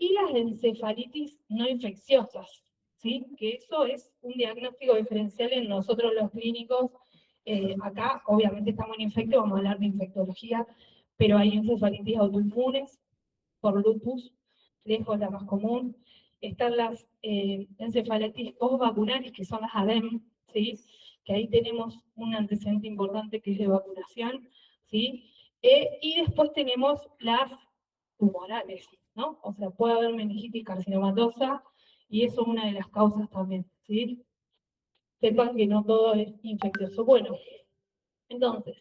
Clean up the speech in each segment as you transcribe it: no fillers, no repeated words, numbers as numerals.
y las encefalitis no infecciosas, ¿sí? Que eso es un diagnóstico diferencial en nosotros los clínicos. Acá, obviamente, estamos en infecto, vamos a hablar de infectología, pero hay encefalitis autoinmunes por lupus, lejos la más común. Están las encefalitis postvacunares, que son las ADEM, ¿sí? Que ahí tenemos un antecedente importante que es de vacunación, ¿sí? Y después tenemos las tumorales, ¿no? O sea, puede haber meningitis carcinomatosa, y eso es una de las causas también, ¿sí? Sepan que no todo es infeccioso. Bueno, entonces,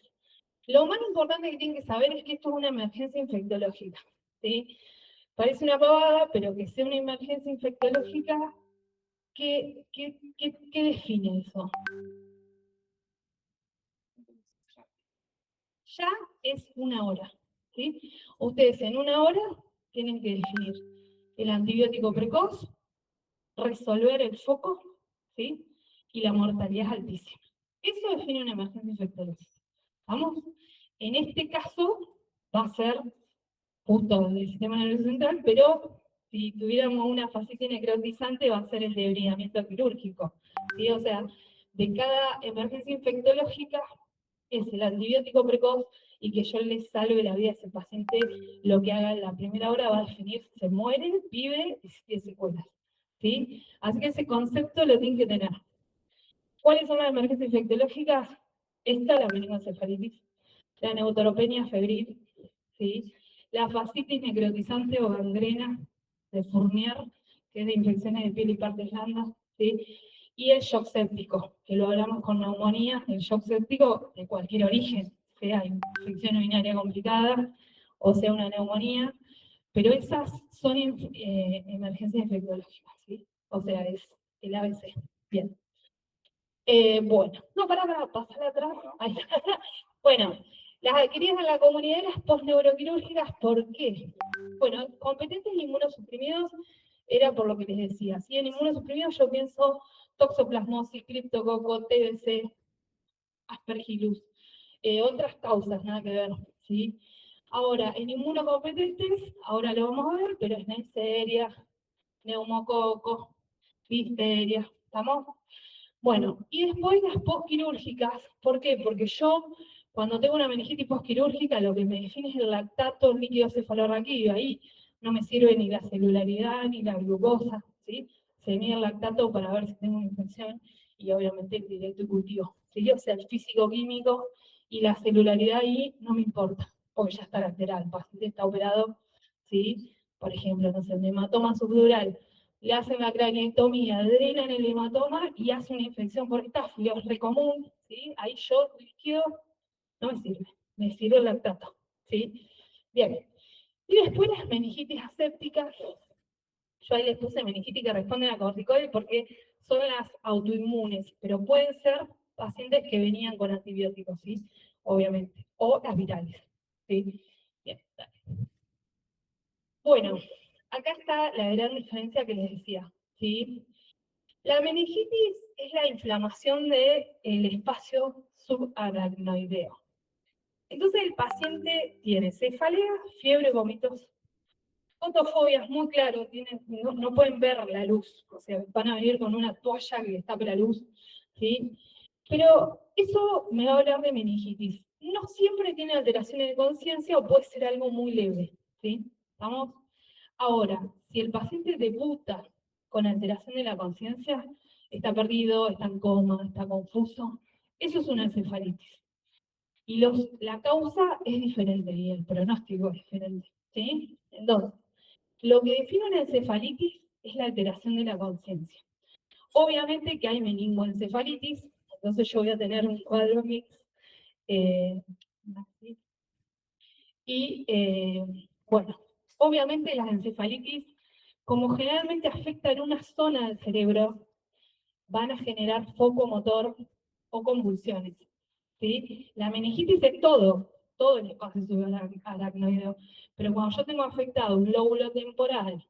lo más importante que tienen que saber es que esto es una emergencia infectológica, ¿sí? Parece una pavada, pero que sea una emergencia infectológica, ¿qué define eso? Ya es una hora, ¿sí? Ustedes en una hora tienen que definir el antibiótico precoz, resolver el foco, ¿sí? Y la mortalidad es altísima. Eso define una emergencia infectológica. ¿Vamos? En este caso va a ser justo del sistema nervioso central, pero si tuviéramos una fascitis necrotizante va a ser el debridamiento quirúrgico, ¿sí? O sea, de cada emergencia infectológica es el antibiótico precoz, y que yo le salve la vida a ese paciente, lo que haga en la primera hora va a definir si se muere, vive y si tiene secuelas, ¿sí? Así que ese concepto lo tienen que tener. ¿Cuáles son las emergencias infectológicas? Esta, la meningoencefalitis, la neutropenia febril, ¿sí? La fascitis necrotizante o gangrena de Fournier, que es de infecciones de piel y partes blandas, ¿sí? Y el shock séptico, que lo hablamos con neumonía, el shock séptico de cualquier origen, sea infección urinaria complicada o sea una neumonía, pero esas son emergencias infectológicas, ¿sí? O sea, es el ABC. Bien. Bueno, no, pasar atrás. Ahí está. Bueno, las adquiridas en la comunidad y las postneuroquirúrgicas, ¿por qué? Bueno, competentes e inmunosuprimidos era por lo que les decía. Si en inmunosuprimidos yo pienso toxoplasmosis, criptococo, TBC, aspergillus, otras causas, nada que ver, ¿sí? Ahora, en inmunocompetentes, ahora lo vamos a ver, pero es Neisseria, neumococo, difteria, ¿estamos? Bueno, y después las postquirúrgicas, ¿por qué? Porque yo, cuando tengo una meningitis postquirúrgica, lo que me define es el lactato líquido cefalorraquídeo. Ahí no me sirve ni la celularidad ni la glucosa, ¿sí? Se mide el lactato para ver si tengo una infección, y obviamente el directo y cultivo, ¿sí? O sea, el físico-químico y la celularidad ahí no me importa, porque ya está lateral, el paciente está operado, ¿sí? Por ejemplo, no sé, un hematoma subdural, le hacen la craneectomía, drenan el hematoma y hacen una infección por estafilio, es re común, ¿sí? Ahí yo, líquido, no me sirve el lactato, ¿sí? Bien. Y después las meningitis asépticas, yo ahí les puse meningitis que responden a corticoides porque son las autoinmunes, pero pueden ser pacientes que venían con antibióticos, ¿sí? Obviamente, o las virales, ¿sí? Bien, dale. Bueno, acá está la gran diferencia que les decía, ¿sí? La meningitis es la inflamación del espacio subaracnoideo. Entonces el paciente tiene cefalea, fiebre, vómitos, fotofobias, muy claro, no pueden ver la luz, o sea, van a venir con una toalla que tape la luz, ¿sí? Pero eso me va a hablar de meningitis. No siempre tiene alteraciones de conciencia o puede ser algo muy leve, ¿sí? ¿Estamos? Ahora, si el paciente debuta con alteración de la conciencia, está perdido, está en coma, está confuso, eso es una encefalitis. Y la causa es diferente y el pronóstico es diferente, ¿sí? Entonces, lo que define una encefalitis es la alteración de la conciencia. Obviamente que hay meningoencefalitis, entonces yo voy a tener un cuadro mix. Bueno, obviamente las encefalitis, como generalmente afectan una zona del cerebro, van a generar foco motor o convulsiones, ¿sí? La meningitis es todo el espacio subaracnoideo, pero cuando yo tengo afectado un lóbulo temporal,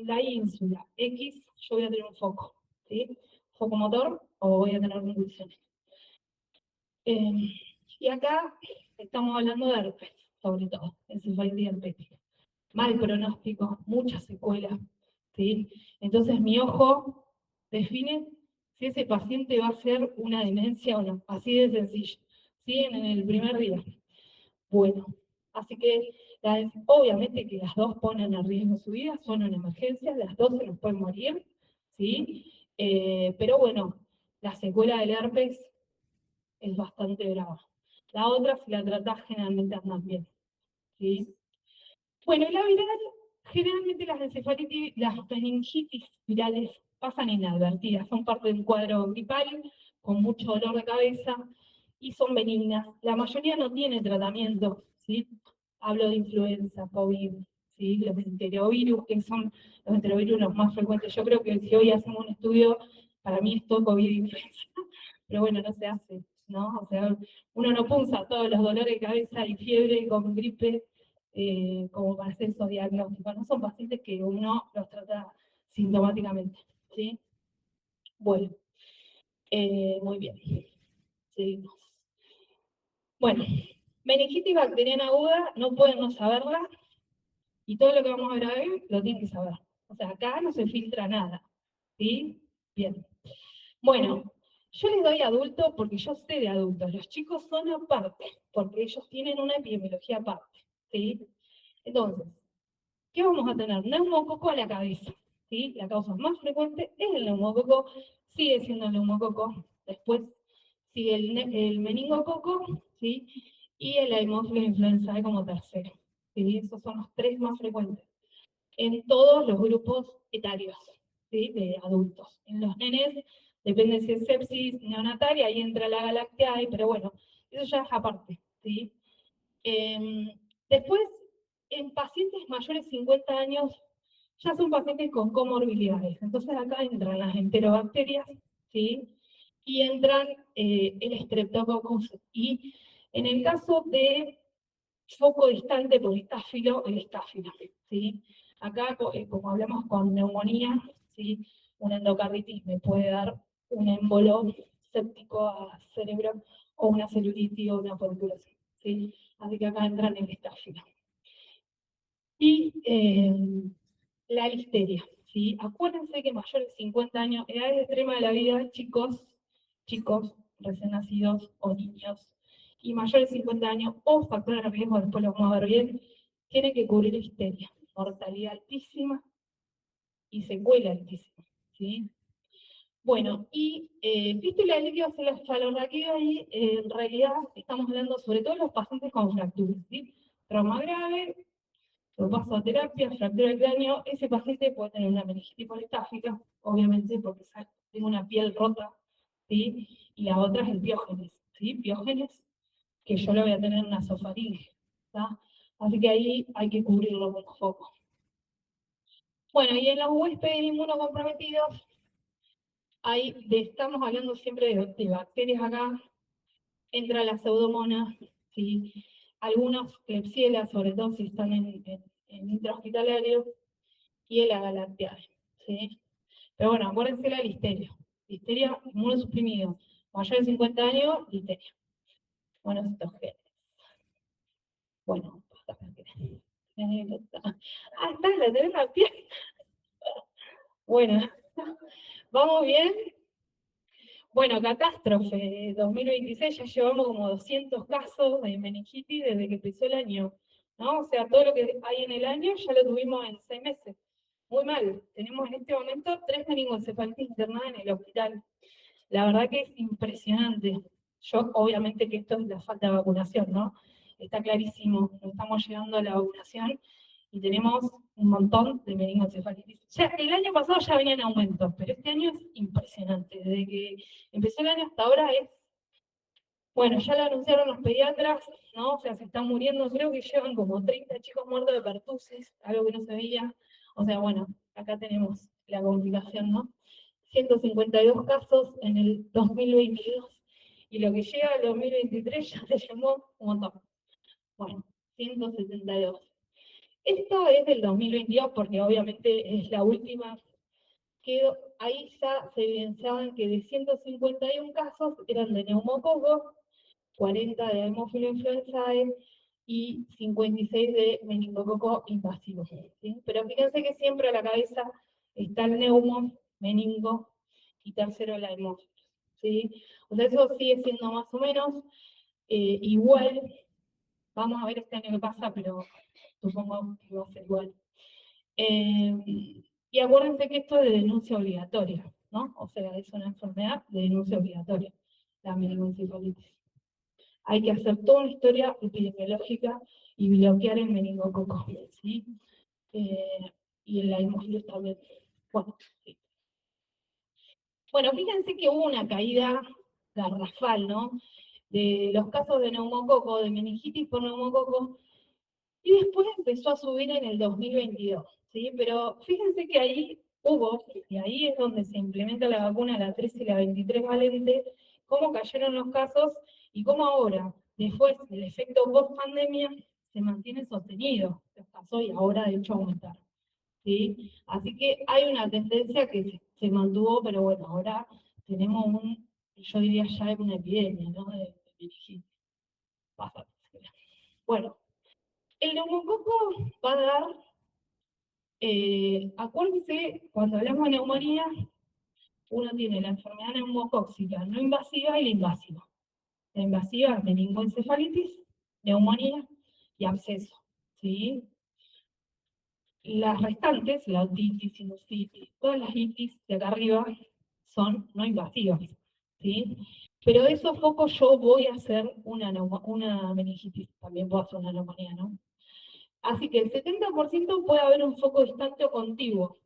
la ínsula X, yo voy a tener un foco, ¿sí? Foco motor o voy a tener convulsiones. Y acá estamos hablando de herpes, sobre todo, encefalitis herpética. mal pronóstico, muchas secuelas, ¿sí? Entonces mi ojo define si ese paciente va a ser una demencia o no, así de sencillo, ¿sí? En el primer día. Bueno, así que obviamente que las dos ponen en riesgo su vida, son una emergencia, las dos se nos pueden morir, ¿sí? Pero bueno, la secuela del herpes es bastante brava. La otra, si la tratás, generalmente andan bien, ¿sí? Bueno, la viral, generalmente las encefalitis, las meningitis virales pasan inadvertidas, son parte de un cuadro gripal con mucho dolor de cabeza y son benignas. La mayoría no tiene tratamiento, ¿sí? Hablo de influenza, COVID, ¿sí? Los enterovirus, que son los enterovirus los más frecuentes. Yo creo que si hoy hacemos un estudio, para mí es todo COVID e influenza, pero bueno, no se hace, ¿no? O sea, uno no punza todos los dolores de cabeza y fiebre con gripe como para hacer esos diagnósticos. No son pacientes que uno los trata sintomáticamente, ¿sí? Bueno, muy bien. Seguimos. Bueno, meningitis bacteriana aguda, no pueden no saberla, y todo lo que vamos a ver hoy lo tienen que saber. O sea, acá no se filtra nada, ¿sí? Bien. Bueno, yo les doy adulto porque yo sé de adultos. Los chicos son aparte, porque ellos tienen una epidemiología aparte, ¿sí? Entonces, ¿qué vamos a tener? Neumococo a la cabeza, ¿sí? La causa más frecuente es el neumococo, sigue siendo el neumococo, después sigue el meningococo, ¿sí? Y el Haemophilus influenzae como tercero, ¿sí? Esos son los tres más frecuentes en todos los grupos etarios, ¿sí? De adultos. En los nenes, depende si es sepsis neonatal, y ahí entra la galactiae, pero bueno, eso ya es aparte, ¿sí? Después, en pacientes mayores de 50 años, ya son pacientes con comorbilidades. Entonces acá entran las enterobacterias, ¿sí? Y entran el Streptococcus. Y en el caso de foco distante por estáfilo, el estáfilo, ¿sí? Acá, como hablamos con neumonía, ¿sí? Una endocarditis me puede dar un émbolo séptico a cerebro, o una celulitis o una foliculosis, ¿sí? Así que acá entran el estáfilo. Y la listeria, ¿sí? Acuérdense que mayores de 50 años, edad extrema de la vida, chicos recién nacidos o niños, y mayores de 50 años o factores de riesgo, después lo vamos a ver bien, tienen que cubrir listeria. Mortalidad altísima y secuela altísima, ¿sí? Bueno, y fístula de líquido cefalorraquídeo, ahí en realidad estamos hablando sobre todo de los pacientes con fracturas, ¿sí? Trauma grave, por paso a terapia, fractura del cráneo, ese paciente puede tener una meningitis polistáfica, obviamente porque tiene una piel rota, ¿sí? Y la otra es el piógenes, ¿sí? Piógenes, que yo lo voy a tener en una sofaringe, ¿tá? Así que ahí hay que cubrirlo con foco. Bueno, y en los huéspedes inmunocomprometidos, ahí estamos hablando siempre de bacterias acá, entra la pseudomonas, ¿sí? Algunos Klebsiella, sobre todo si están en intrahospitalario, y el Galactiae, ¿sí? Pero bueno, acuérdense la listeria. Listeria inmunosuprimido. Mayor de 50 años, listeria. Bueno, estos genes. Bueno, ah, está, la tenés la piel. Bueno, ¿vamos bien? Bueno, catástrofe. 2026 ya llevamos como 200 casos de meningitis desde que empezó el año, ¿no? O sea, todo lo que hay en el año ya lo tuvimos en 6 meses. Muy mal. Tenemos en este momento 3 meningoencefalitis internadas en el hospital. La verdad que es impresionante. Yo, obviamente que esto es la falta de vacunación, ¿no? Está clarísimo, no estamos llegando a la vacunación y tenemos un montón de meningoencefalitis. Ya, el año pasado ya venían aumentos, pero este año es impresionante. Desde que empezó el año hasta ahora es, bueno, ya lo anunciaron los pediatras, ¿no? O sea, se están muriendo, creo que llevan como 30 chicos muertos de pertussis, algo que no se veía. O sea, bueno, acá tenemos la complicación, ¿no? 152 casos en el 2022, y lo que llega al 2023 ya se llamó un montón. Bueno, 172. Esto es del 2022 porque obviamente es la última, que ahí ya se evidenciaban que de 151 casos eran de neumococo, 40 de Haemophilus influenzae, y 56 de meningococo invasivo. ¿Sí? Pero fíjense que siempre a la cabeza está el neumo, meningo y tercero la hemófilos. ¿Sí? O sea, eso sigue siendo más o menos igual. Vamos a ver este año qué pasa, pero supongo que va a ser igual. Y acuérdense que esto es de denuncia obligatoria, ¿no? O sea, es una enfermedad de denuncia obligatoria, la meningoencefalitis. Hay que hacer toda una historia epidemiológica y bloquear el meningococo, ¿sí? Y la hemófilis también. Bueno, sí. Bueno, fíjense que hubo una caída garrafal, ¿no? De los casos de neumococo, de meningitis por neumococo, y después empezó a subir en el 2022, ¿sí? Pero fíjense que ahí hubo, y ahí es donde se implementa la vacuna, la 3 y la 23 valente, cómo cayeron los casos y cómo ahora, después del efecto post-pandemia, se mantiene sostenido los casos y ahora de hecho aumentaron, ¿sí? Así que hay una tendencia que se mantuvo, pero bueno, ahora tenemos yo diría ya una epidemia, ¿no? De meningitis. Pasa. Bueno, el neumococo va a dar, acuérdense, cuando hablamos de neumonía, uno tiene la enfermedad neumocóxica no invasiva y la invasiva. La invasiva es meningoencefalitis, neumonía y absceso, ¿sí? Las restantes, la otitis, sinusitis, todas las itis de acá arriba son no invasivas, ¿sí? Pero de esos focos yo voy a hacer una meningitis, también puedo hacer una neumonía, ¿no? Así que el 70% puede haber un foco distante o contiguo.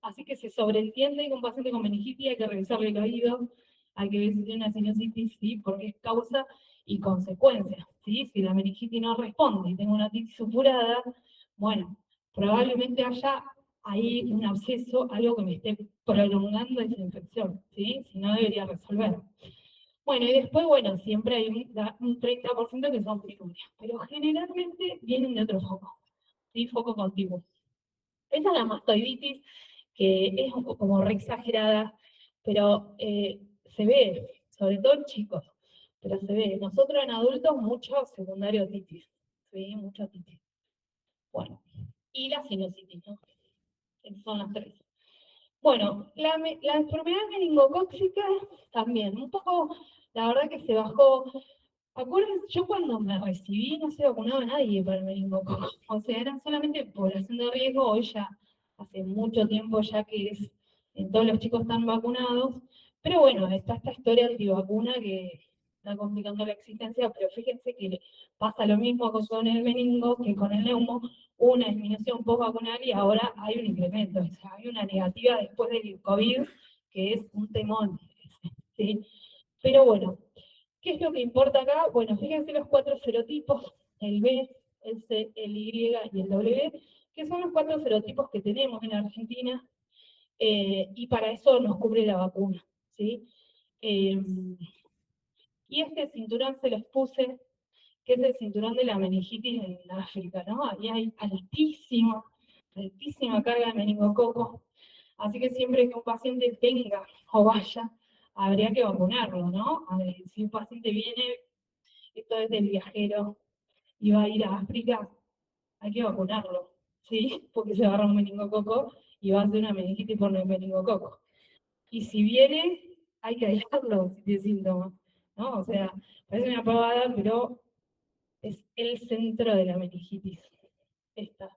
Así que se sobreentiende que un paciente con meningitis hay que revisarle el oído, hay que ver si tiene una sinusitis, ¿sí? Porque es causa y consecuencia, ¿sí? Si la meningitis no responde y tengo una otitis supurada, bueno, probablemente haya ahí un absceso, algo que me esté prolongando esa infección, ¿sí? Si no debería resolver. Bueno, y después, bueno, siempre hay un 30% que son primarias, pero generalmente vienen de otro foco, ¿sí? Foco contiguo. Esa es la mastoiditis, que es un poco como re exagerada, pero se ve, sobre todo en chicos, pero se ve. Nosotros en adultos, mucho secundario otitis, ¿sí? Mucha otitis. Bueno, y la sinusitis, ¿no? Esas son las tres. Bueno, la enfermedad meningocócica también, un poco, la verdad que se bajó. Acuérdense, yo cuando me recibí no se vacunaba nadie para el meningococo, o sea, era solamente población de riesgo, hoy ya hace mucho tiempo ya que todos los chicos están vacunados, pero bueno, está esta historia antivacuna que está complicando la existencia, pero fíjense que pasa lo mismo con el meningo que con el neumo, una disminución post-vacunal y ahora hay un incremento, o sea, hay una negativa después del COVID, que es un temón, ¿sí? Pero bueno, ¿qué es lo que importa acá? Bueno, fíjense los cuatro serotipos, el B, el C, el Y y el W, que son los cuatro serotipos que tenemos en Argentina, y para eso nos cubre la vacuna, ¿sí? Y este cinturón se los puse, que es el cinturón de la meningitis en África, ¿no? Ahí hay altísima carga de meningococo, así que siempre que un paciente venga o vaya, habría que vacunarlo, ¿no? A ver, si un paciente viene, esto es del viajero, y va a ir a África, hay que vacunarlo, ¿sí? Porque se agarra un meningococo y va a hacer una meningitis por el meningococo. Y si viene, hay que aislarlo si tiene síntomas, ¿no? O sea, parece una pavada, pero es el centro de la meningitis. Esta.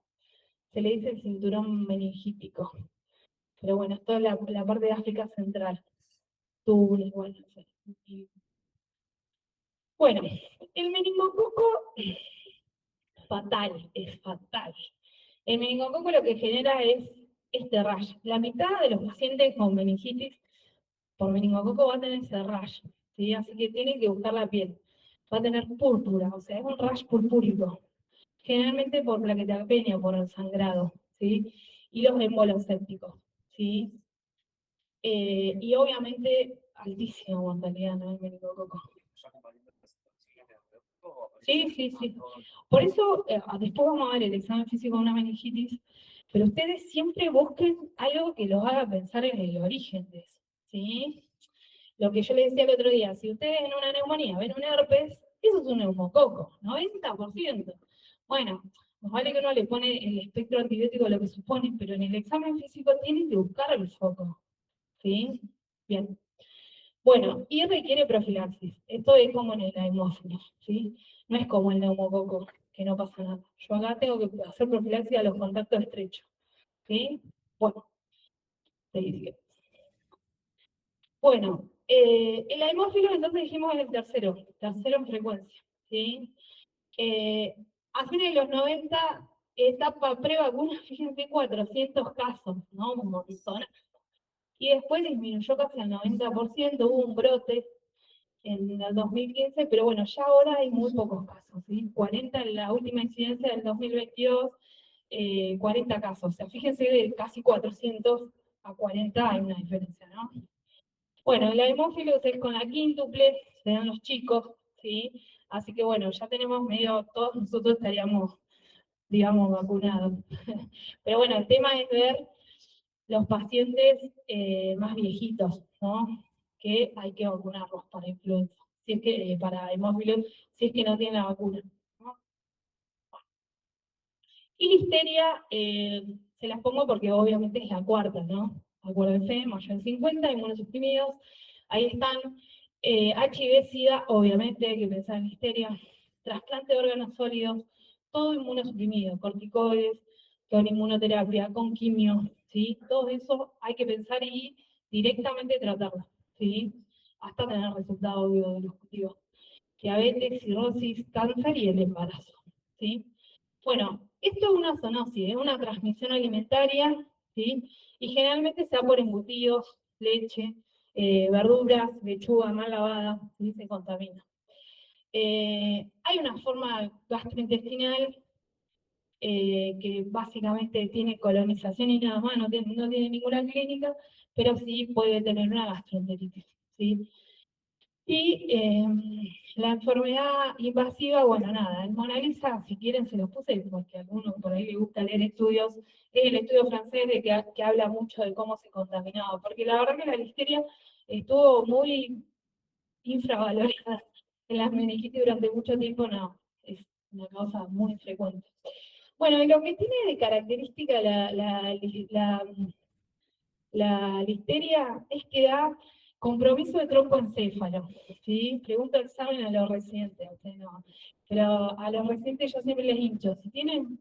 Se le dice el cinturón meningítico. Pero bueno, esto es la parte de África Central. Túnez, bueno, no sé. Bueno, el meningococo fatal, es fatal. El meningococo lo que genera es este rash. La mitad de los pacientes con meningitis por meningococo va a tener ese rash, ¿sí? Así que tienen que buscar la piel. Va a tener púrpura, o sea, es un rash purpúrico. Generalmente por plaquetopenia o por el sangrado, ¿sí? Y los émbolos sépticos, ¿sí? Y obviamente altísima mortalidad, ¿no? El meningococo. Sí, sí, sí. Por eso, después vamos a ver el examen físico de una meningitis, pero ustedes siempre busquen algo que los haga pensar en el origen de eso, ¿sí? Lo que yo les decía el otro día, si ustedes en una neumonía ven un herpes, eso es un neumococo, 90%. Bueno, nos vale que uno le pone el espectro antibiótico lo que supone, pero en el examen físico tienen que buscar el foco, ¿sí? Bien. Bueno, y requiere profilaxis. Esto es como en el hemófilo, ¿sí? No es como el neumococo, que no pasa nada. Yo acá tengo que hacer profilaxis a los contactos estrechos, ¿sí? Bueno, seguir. Bueno, el hemófilo entonces dijimos es el tercero en frecuencia, ¿sí? Eh, a fines de los 90, etapa pre-vacuna, fíjense, 400 casos, ¿no? Un montón. Y después disminuyó casi al 90%, hubo un brote en el 2015, pero bueno, ya ahora hay muy pocos casos, ¿sí? 40 en la última incidencia del 2022, 40 casos. O sea, fíjense, de casi 400 a 40 hay una diferencia, ¿no? Bueno, la hemófilos es con la quíntuple, se dan los chicos, ¿sí? Así que bueno, ya tenemos medio, todos nosotros estaríamos, digamos, vacunados. Pero bueno, el tema es ver los pacientes más viejitos, ¿no? Que hay que vacunarlos para influenza, si es que, para hemófilos, si es que no tienen la vacuna, ¿no? Y listeria, se las pongo porque obviamente es la cuarta, ¿no? Acuérdense, mayor de 50, inmunosuprimidos, ahí están. HIV, SIDA, obviamente hay que pensar en listeria. Trasplante de órganos sólidos, todo inmunosuprimido, corticoides, con inmunoterapia, con quimio, ¿sí? Todo eso hay que pensar y directamente tratarlo, ¿sí? Hasta tener resultados de los cultivos. Diabetes, cirrosis, cáncer y el embarazo, ¿sí? Bueno, esto es una zoonosis, es una transmisión alimentaria, ¿sí? Y generalmente se da por embutidos, leche, verduras, lechuga mal lavada, ¿sí? Se contamina. Hay una forma gastrointestinal que básicamente tiene colonización y nada más, no tiene ninguna clínica, pero sí puede tener una gastroenteritis, ¿sí? Y la enfermedad invasiva, bueno, nada, el Mona Lisa, si quieren se los puse, porque a alguno por ahí le gusta leer estudios, es el estudio francés de que habla mucho de cómo se contaminaba, porque la verdad que la listeria estuvo muy infravalorada en las meningitis durante mucho tiempo, no, es una causa muy frecuente. Bueno, y lo que tiene de característica la listeria es que da compromiso de troncoencéfalo, ¿sí? Pregunta examen a los residentes, no. Pero a los residentes yo siempre les hincho, si tienen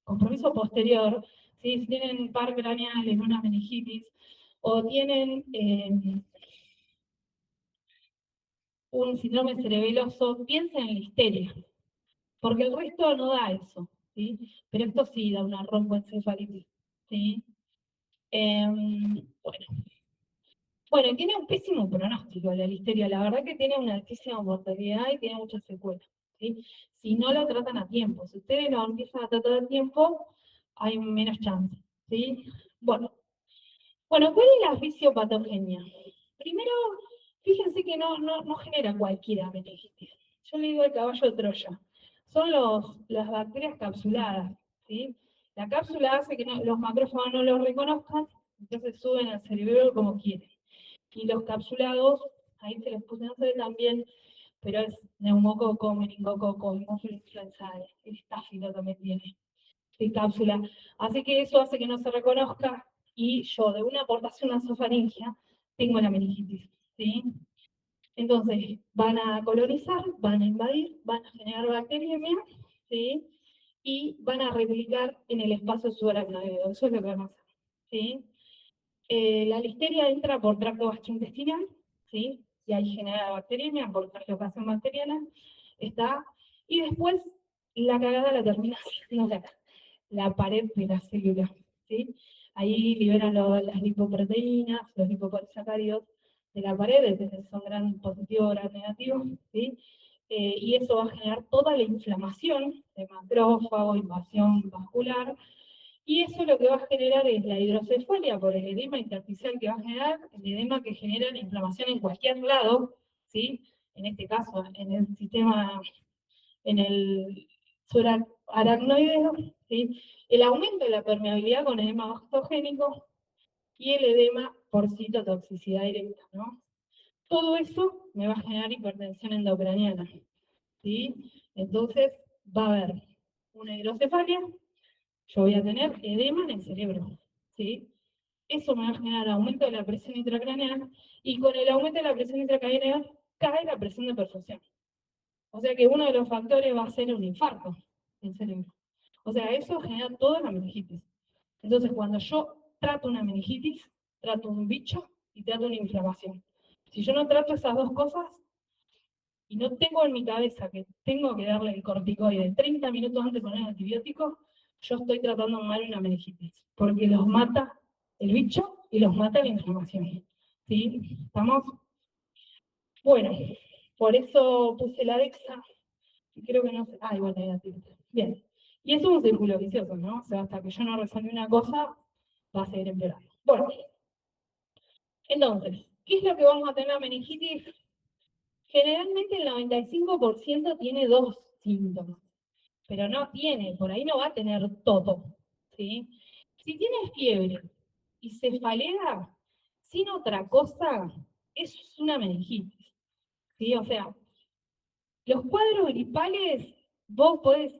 compromiso posterior, ¿sí? Si tienen par craneal en una meningitis, o tienen un síndrome cerebeloso, piensen en listeria, porque el resto no da eso, ¿sí? Pero esto sí da una romboencefalitis, ¿sí? Bueno, Bueno, tiene un pésimo pronóstico la listeria, la verdad que tiene una altísima mortalidad y tiene muchas secuelas, ¿sí? Si no lo tratan a tiempo, si ustedes lo empiezan a tratar a tiempo, hay menos chance, ¿sí? Bueno, ¿cuál es la fisiopatogenia? Primero, fíjense que no genera cualquiera meningitis. Yo le digo el caballo de Troya. Son las bacterias capsuladas, ¿sí? La cápsula hace que los macrófagos no los reconozcan, entonces suben al cerebro como quieren. Y los capsulados, ahí se les puse, no sé también, pero es neumococo, meningococo, hemófilo influenzae, el estáfilo también tiene, sí, cápsula. Así que eso hace que no se reconozca y yo de una aportación nasofaringia tengo la meningitis, ¿sí? Entonces, van a colonizar, van a invadir, van a generar bacteriemia, ¿sí? Y van a replicar en el espacio subaracnoideo, eso es lo que van a hacer, ¿sí? La listeria entra por tracto gastrointestinal, ¿sí? Y ahí genera bacteriemia por translocación bacteriana, está, y después la cagada la termina haciendo la pared de la célula, ¿sí? Ahí liberan las lipoproteínas, los lipopolisacáridos de la pared, entonces son gran positivo o gran negativo, ¿sí? Y eso va a generar toda la inflamación de macrófago, invasión vascular, y eso lo que va a generar es la hidrocefalia por el edema intersticial que va a generar, el edema que genera la inflamación en cualquier lado, ¿sí? En este caso, en el sistema, en el subaracnoideo, ¿sí? El aumento de la permeabilidad con edema vasogénico y el edema por citotoxicidad directa, ¿no? Todo eso me va a generar hipertensión endocraniana, ¿sí? Entonces, va a haber una hidrocefalia, yo voy a tener edema en el cerebro, ¿sí? Eso me va a generar aumento de la presión intracraneal, y con el aumento de la presión intracraneal cae la presión de perfusión. O sea que uno de los factores va a ser un infarto del cerebro. O sea, eso genera toda la meningitis. Entonces, cuando yo trato una meningitis, trato un bicho y trato una inflamación. Si yo no trato esas dos cosas y no tengo en mi cabeza que tengo que darle el corticoide 30 minutos antes de poner el antibiótico, yo estoy tratando mal una meningitis, porque los mata el bicho y los mata la inflamación. ¿Sí? ¿Estamos? Bueno, por eso puse la Dexa, y creo que no sé. Ah, igual la tinta. Bien. Y eso es un círculo vicioso, ¿no? O sea, hasta que yo no resuelva una cosa, va a seguir empeorando. Bueno, entonces, ¿qué es lo que vamos a tener la meningitis? Generalmente el 95% tiene dos síntomas, pero no tiene, por ahí no va a tener todo, ¿sí? Si tiene fiebre y cefalea sin otra cosa, eso es una meningitis, ¿sí? O sea, los cuadros gripales, vos podés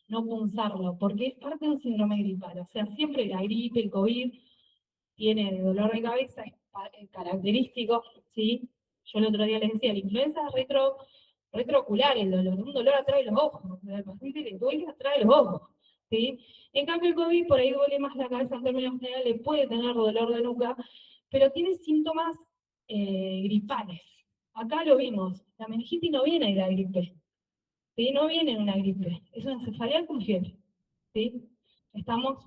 no punzarlo, porque es parte de un síndrome gripal. O sea, siempre la gripe, el COVID, tiene dolor de cabeza, es característico, ¿sí? Yo el otro día les decía, la influenza es retroocular, el dolor, un dolor atrás de los ojos, el paciente le duele atrás de los ojos, ¿sí? En cambio el COVID por ahí duele más la cabeza en términos generales, puede tener dolor de nuca, pero tiene síntomas gripales. Acá lo vimos, la meningitis no viene de la gripe, ¿sí? No viene de una gripe, es una cefalea con fiebre, ¿sí? Estamos.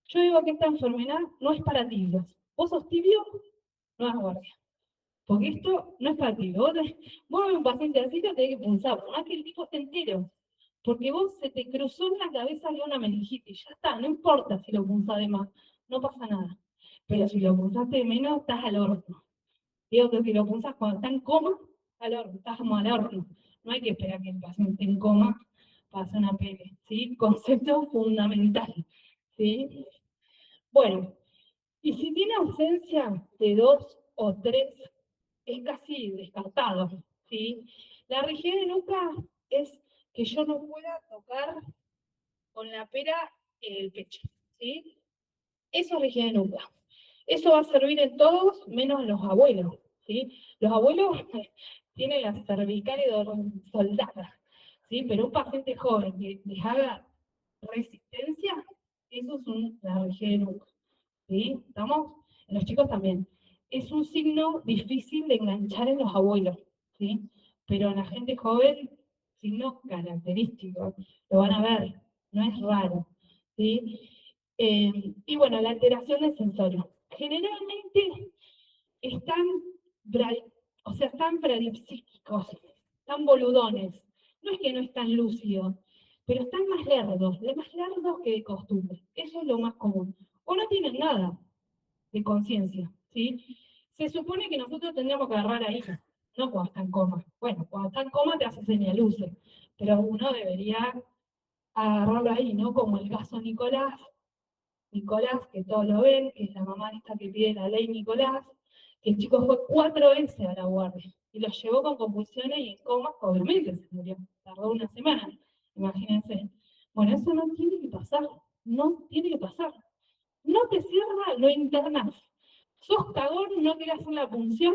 Yo digo que esta enfermedad no es para tibios. Vos sos tibio, no es guardia. Porque esto no es para tibio. Vos ves un paciente así, te tenés que punzar, por más que el tipo esté entero. Porque vos se te cruzó en la cabeza que una meningitis. Ya está, no importa si lo punzás de más, no pasa nada. Pero si lo punzaste de menos, estás al horno. Digo que si lo punzas cuando está en coma, al horno, estás como al horno. No hay que esperar que el paciente esté en coma para hacer una PL, ¿sí? Concepto fundamental, ¿sí? Bueno, y si tiene ausencia de dos o tres, es casi descartado, ¿sí? La rigidez de nuca es que yo no pueda tocar con la pera el pecho, ¿sí? Eso es rigidez de nuca. Eso va a servir en todos, menos los abuelos, ¿sí? Los abuelos tienen las cervicales soldadas, ¿sí? Pero un paciente joven que les haga resistencia, eso es la rigidez de nuca. ¿Sí? ¿Estamos? En los chicos también. Es un signo difícil de enganchar en los abuelos, ¿sí? Pero en la gente joven, signo característico, lo van a ver, no es raro, ¿sí? Y bueno, la alteración del sensorio. Generalmente están, o sea, están bradipsíquicos, están boludones. No es que no están lúcidos, pero están más lerdos que de costumbre. Eso es lo más común. O no tienen nada de conciencia, ¿sí? Se supone que nosotros tendríamos que agarrar ahí, no cuando está en coma. Bueno, cuando está en coma te hace señaluce, pero uno debería agarrarlo ahí, ¿no? Como el caso Nicolás, que todos lo ven, que es la mamá esta que pide la ley Nicolás, que el chico fue 4 veces a la guardia, y lo llevó con convulsiones y en coma, obviamente se murió, tardó una semana, imagínense. Bueno, eso no tiene que pasar, no tiene que pasar. No te cierra, lo internas. Sos cagón, no querés hacer la punción,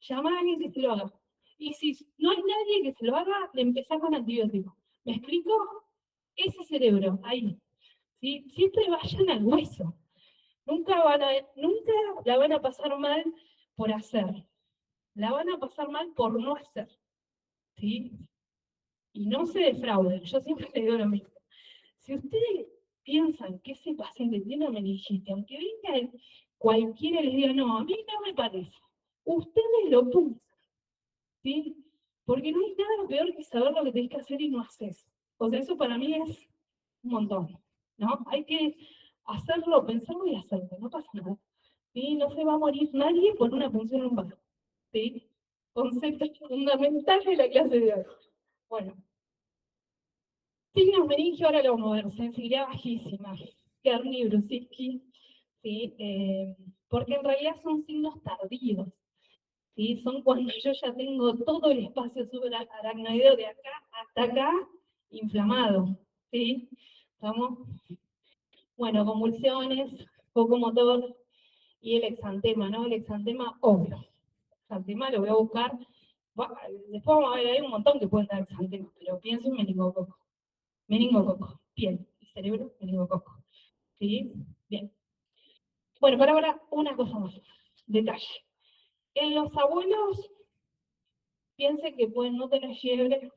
llama a alguien que se lo haga. Y si no hay nadie que se lo haga, le empezás con antibiótico. ¿Me explico? Ese cerebro, ahí. ¿Sí? Siempre vayan al hueso. Nunca la van a pasar mal por hacer. La van a pasar mal por no hacer. ¿Sí? Y no se defrauden. Yo siempre le digo lo mismo. Si ustedes piensan que ese paciente tiene meningitis, aunque venga cualquiera les diga, no, a mí no me parece, ustedes lo punzan, ¿sí? Porque no hay nada peor que saber lo que tenés que hacer y no haces. O sea, eso para mí es un montón, ¿no? Hay que hacerlo, pensarlo y hacerlo, no pasa nada. ¿Sí? No se va a morir nadie por una punción lumbar, ¿sí? Concepto fundamental de la clase de hoy. Bueno, signos meningio, ahora lo vamos a ver, sensibilidad bajísima, Kerny, Brusitsky, ¿sí? Porque en realidad son signos tardíos, ¿sí? Son cuando yo ya tengo todo el espacio subaracnoideo de acá hasta acá inflamado, ¿sí? ¿Estamos? Bueno, convulsiones, foco motor y el exantema, ¿no? El exantema, obvio. Exantema lo voy a buscar. Después vamos a ver, hay un montón que pueden dar exantema, pero pienso en meningococo. Meningococo, piel y cerebro, meningococo. ¿Sí? Bien. Bueno, para ahora una cosa más, detalle. En los abuelos, piensen que pueden no tener fiebre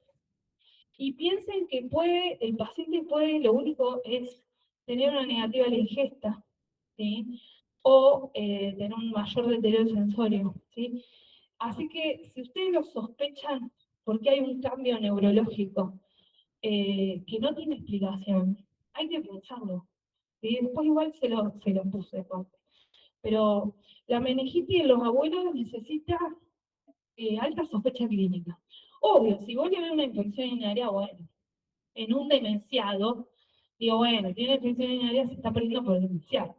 y piensen que el paciente puede, lo único es tener una negativa a la ingesta, ¿sí? O tener un mayor deterioro sensorio, ¿sí? Así que si ustedes lo sospechan, porque hay un cambio neurológico que no tiene explicación, hay que pensarlo. ¿Sí? Después igual se lo puse de parte. Pero la meningitis en los abuelos necesita alta sospecha clínica. Obvio, si vos le ves una infección urinaria, bueno, en un demenciado, digo, bueno, tiene infección urinaria, se está perdiendo por demenciado.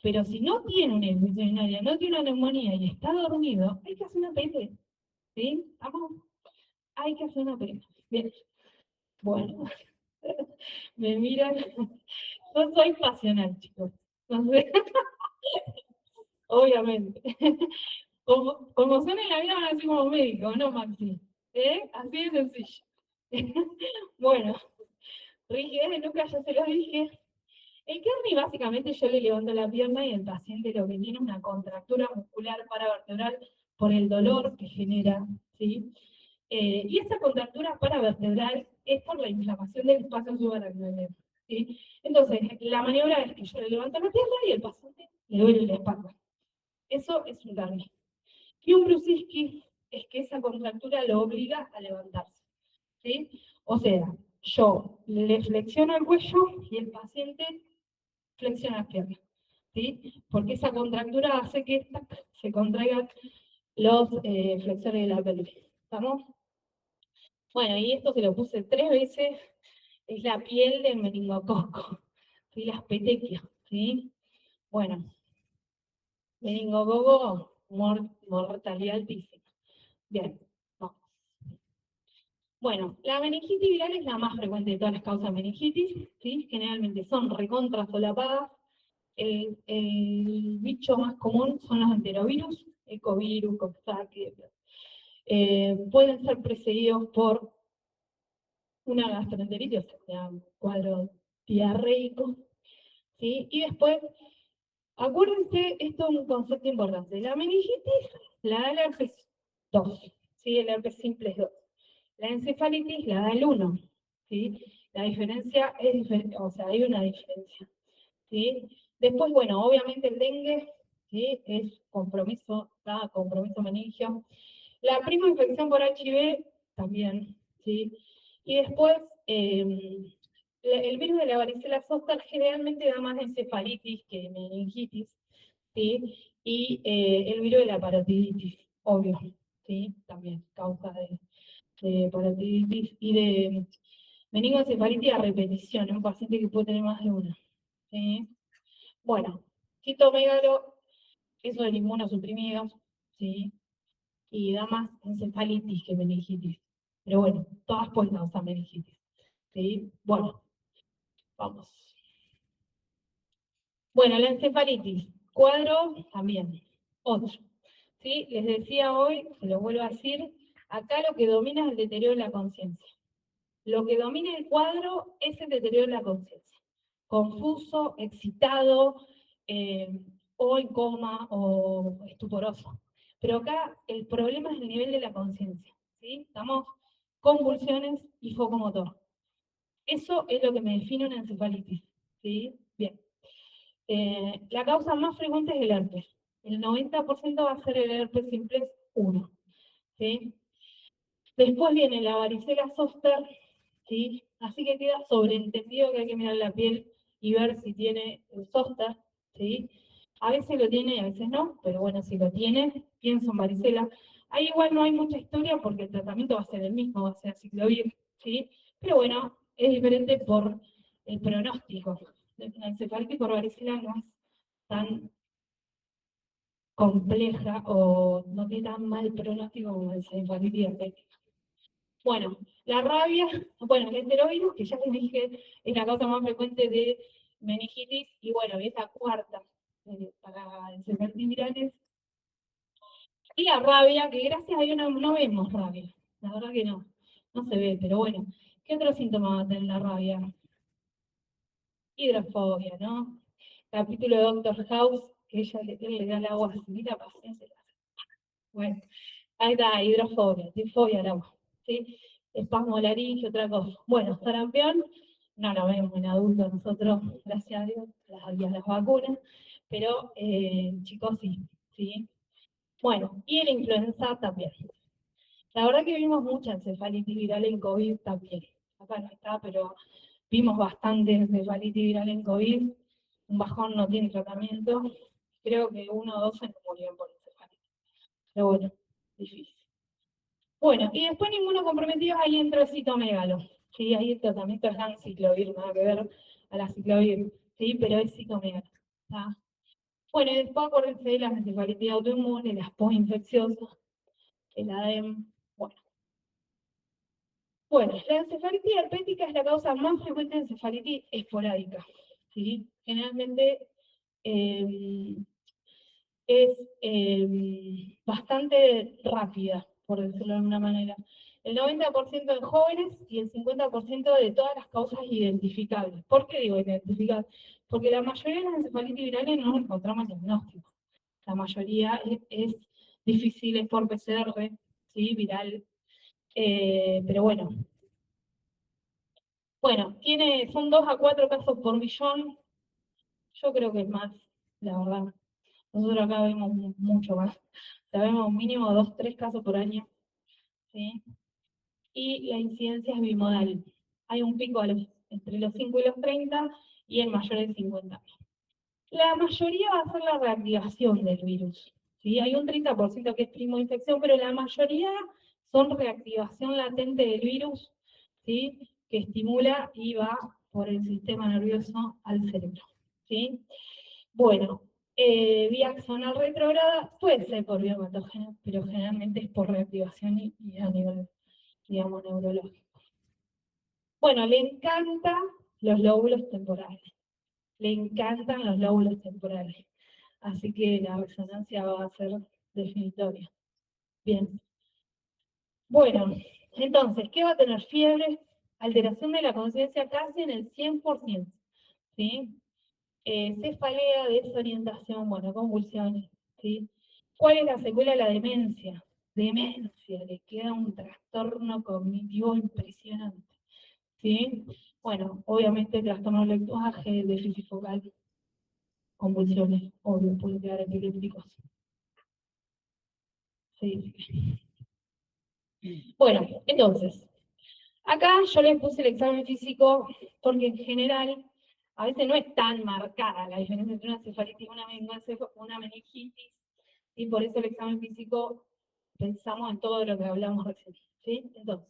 Pero si no tiene una infección urinaria, no tiene una neumonía y está dormido, hay que hacer una PT. ¿Sí? ¿Estamos? Hay que hacer una PT. Bien. Bueno, me miran. No soy pasional, chicos. No sé, obviamente. Como son en la vida, van a ser como médicos, ¿no, Maxi? Así de sencillo. Bueno, rigidez nunca ya se lo dije. El Kerni básicamente yo le levanto la pierna y el paciente lo que tiene es una contractura muscular paravertebral por el dolor que genera, ¿sí? Y esa contractura paravertebral es por la inflamación del espacio subaracnoideo, ¿sí? Entonces, la maniobra es que yo le levanto la pierna y el paciente le duele la espalda. Eso es un Kerni. Y un Brusicki es que esa contractura lo obliga a levantarse, ¿sí? O sea, yo le flexiono el cuello y el paciente flexiona las piernas, ¿sí? Porque esa contractura hace que se contraigan los flexores de la pelvis. ¿Estamos? Bueno, y esto se lo puse 3 veces, es la piel del meningococo, ¿sí? Las petequias, ¿sí? Bueno, meningococo, mortalidad altísima. Bien, vamos. Bueno, la meningitis viral es la más frecuente de todas las causas de meningitis, ¿sí? Generalmente son recontra solapadas. El bicho más común son los enterovirus, ecovirus, coxsackie. Pueden ser precedidos por una gastroenteritis, o sea, un cuadro diarreico, ¿sí? Y después, acuérdense, esto es un concepto importante. La meningitis la da el herpes 2, ¿sí? El herpes simple es 2. La encefalitis la da el 1, ¿sí? La diferencia es diferente, o sea, hay una diferencia, ¿sí? Después, bueno, obviamente el dengue, ¿sí? Es compromiso, da compromiso meningio. La prima infección por HIV también, ¿sí? Y después, el virus de la varicela zoster generalmente da más encefalitis que meningitis, ¿sí? Y el virus de la parotiditis, obvio, ¿sí? También causa de parotiditis y de meningoencefalitis a repetición, en un paciente que puede tener más de una, ¿sí? Bueno, citomegalo, eso del inmunosuprimido, ¿sí? Y da más encefalitis que meningitis. Pero bueno, todas pueden causar meningitis. ¿Sí? Bueno, vamos. Bueno, la encefalitis, cuadro también, otro. ¿Sí? Les decía hoy, se lo vuelvo a decir, acá lo que domina es el deterioro de la conciencia. Lo que domina el cuadro es el deterioro de la conciencia. Confuso, excitado, o en coma, o estuporoso. Pero acá el problema es el nivel de la conciencia. ¿Sí? Estamos convulsiones y foco motor. Eso es lo que me define una encefalitis. ¿Sí? Bien. La causa más frecuente es el herpes. El 90% va a ser el herpes simplex 1. ¿Sí? Después viene la varicela zoster, ¿sí? Así que queda sobreentendido que hay que mirar la piel y ver si tiene el zoster, ¿sí? A veces lo tiene y a veces no, pero bueno, si lo tiene, pienso en varicela. Ahí igual no hay mucha historia porque el tratamiento va a ser el mismo, va a ser ciclovir, ¿sí? Pero bueno, es diferente por el pronóstico. La encefalitis por varicela no es tan compleja o no tiene tan mal pronóstico como la encefalitis diabética. Bueno, la rabia, bueno, el enterovirus, que ya les dije, es la causa más frecuente de meningitis, y bueno, es la cuarta para encefalitis virales. Y la rabia, que gracias a Dios no vemos rabia, la verdad que no se ve, pero bueno, ¿qué otro síntoma va a tener la rabia? Hidrofobia, ¿no? Capítulo de Doctor House, que ella le da el agua así, la paciencia. Bueno, ahí está, hidrofobia, tifobia al agua, ¿sí? Espasmo laríngeo, otra cosa. Bueno, sarampión, no lo vemos en adultos nosotros, gracias a Dios, las vacunas, pero chicos sí, ¿sí? Bueno, y la influenza también. La verdad que vimos mucha encefalitis viral en COVID también. Acá no está, pero vimos bastante encefalitis viral en COVID. Un bajón no tiene tratamiento. Creo que uno o dos se murieron por encefalitis. Pero bueno, difícil. Bueno, y después ninguno comprometido, ahí entra el citomegalo. Sí, ahí el tratamiento es anciclovir, nada que ver a la ciclovir, sí, pero es citomegalo. ¿Tá? Bueno, y después acuérdense de las encefalitis autoinmunes, las postinfecciosas, el ADEM. Bueno, la encefalitis herpética es la causa más frecuente de encefalitis esporádica. ¿Sí? Generalmente eh, es bastante rápida, por decirlo de alguna manera. El 90% de jóvenes y el 50% de todas las causas identificables. ¿Por qué digo identificables? Porque la mayoría de las encefalitis virales no encontramos diagnóstico. La mayoría es difícil, es por PCR, ¿sí? Viral. Pero bueno, son 2 a 4 casos por millón. Yo creo que es más, la verdad. Nosotros acá vemos mucho más. O sea, vemos mínimo 2, 3 casos por año. ¿Sí? Y la incidencia es bimodal. Hay un pico entre los 5 y los 30 y el mayor de 50. La mayoría va a ser la reactivación del virus. ¿Sí? Hay un 30% que es primo de infección, pero la mayoría son reactivación latente del virus, ¿sí? Que estimula y va por el sistema nervioso al cerebro. ¿Sí? Bueno, vía axonal retrógrada puede ser por biopatógeno, pero generalmente es por reactivación y a nivel, digamos, neurológico. Bueno, le encantan los lóbulos temporales. Le encantan los lóbulos temporales. Así que la resonancia va a ser definitoria. Bien. Bueno, entonces, ¿qué va a tener? Fiebre, alteración de la conciencia casi en el 100%. ¿Sí? Cefalea, desorientación, bueno, convulsiones. ¿Sí? ¿Cuál es la secuela de la demencia? Demencia, le queda un trastorno cognitivo impresionante. ¿Sí? Bueno, obviamente trastorno del lenguaje, déficit focal, convulsiones, obvio, puede quedar epilépticos. Sí. Bueno, entonces, acá yo les puse el examen físico porque en general a veces no es tan marcada la diferencia entre una cefalitis y una meningitis, y por eso el examen físico pensamos en todo lo que hablamos recién. ¿Sí? Entonces,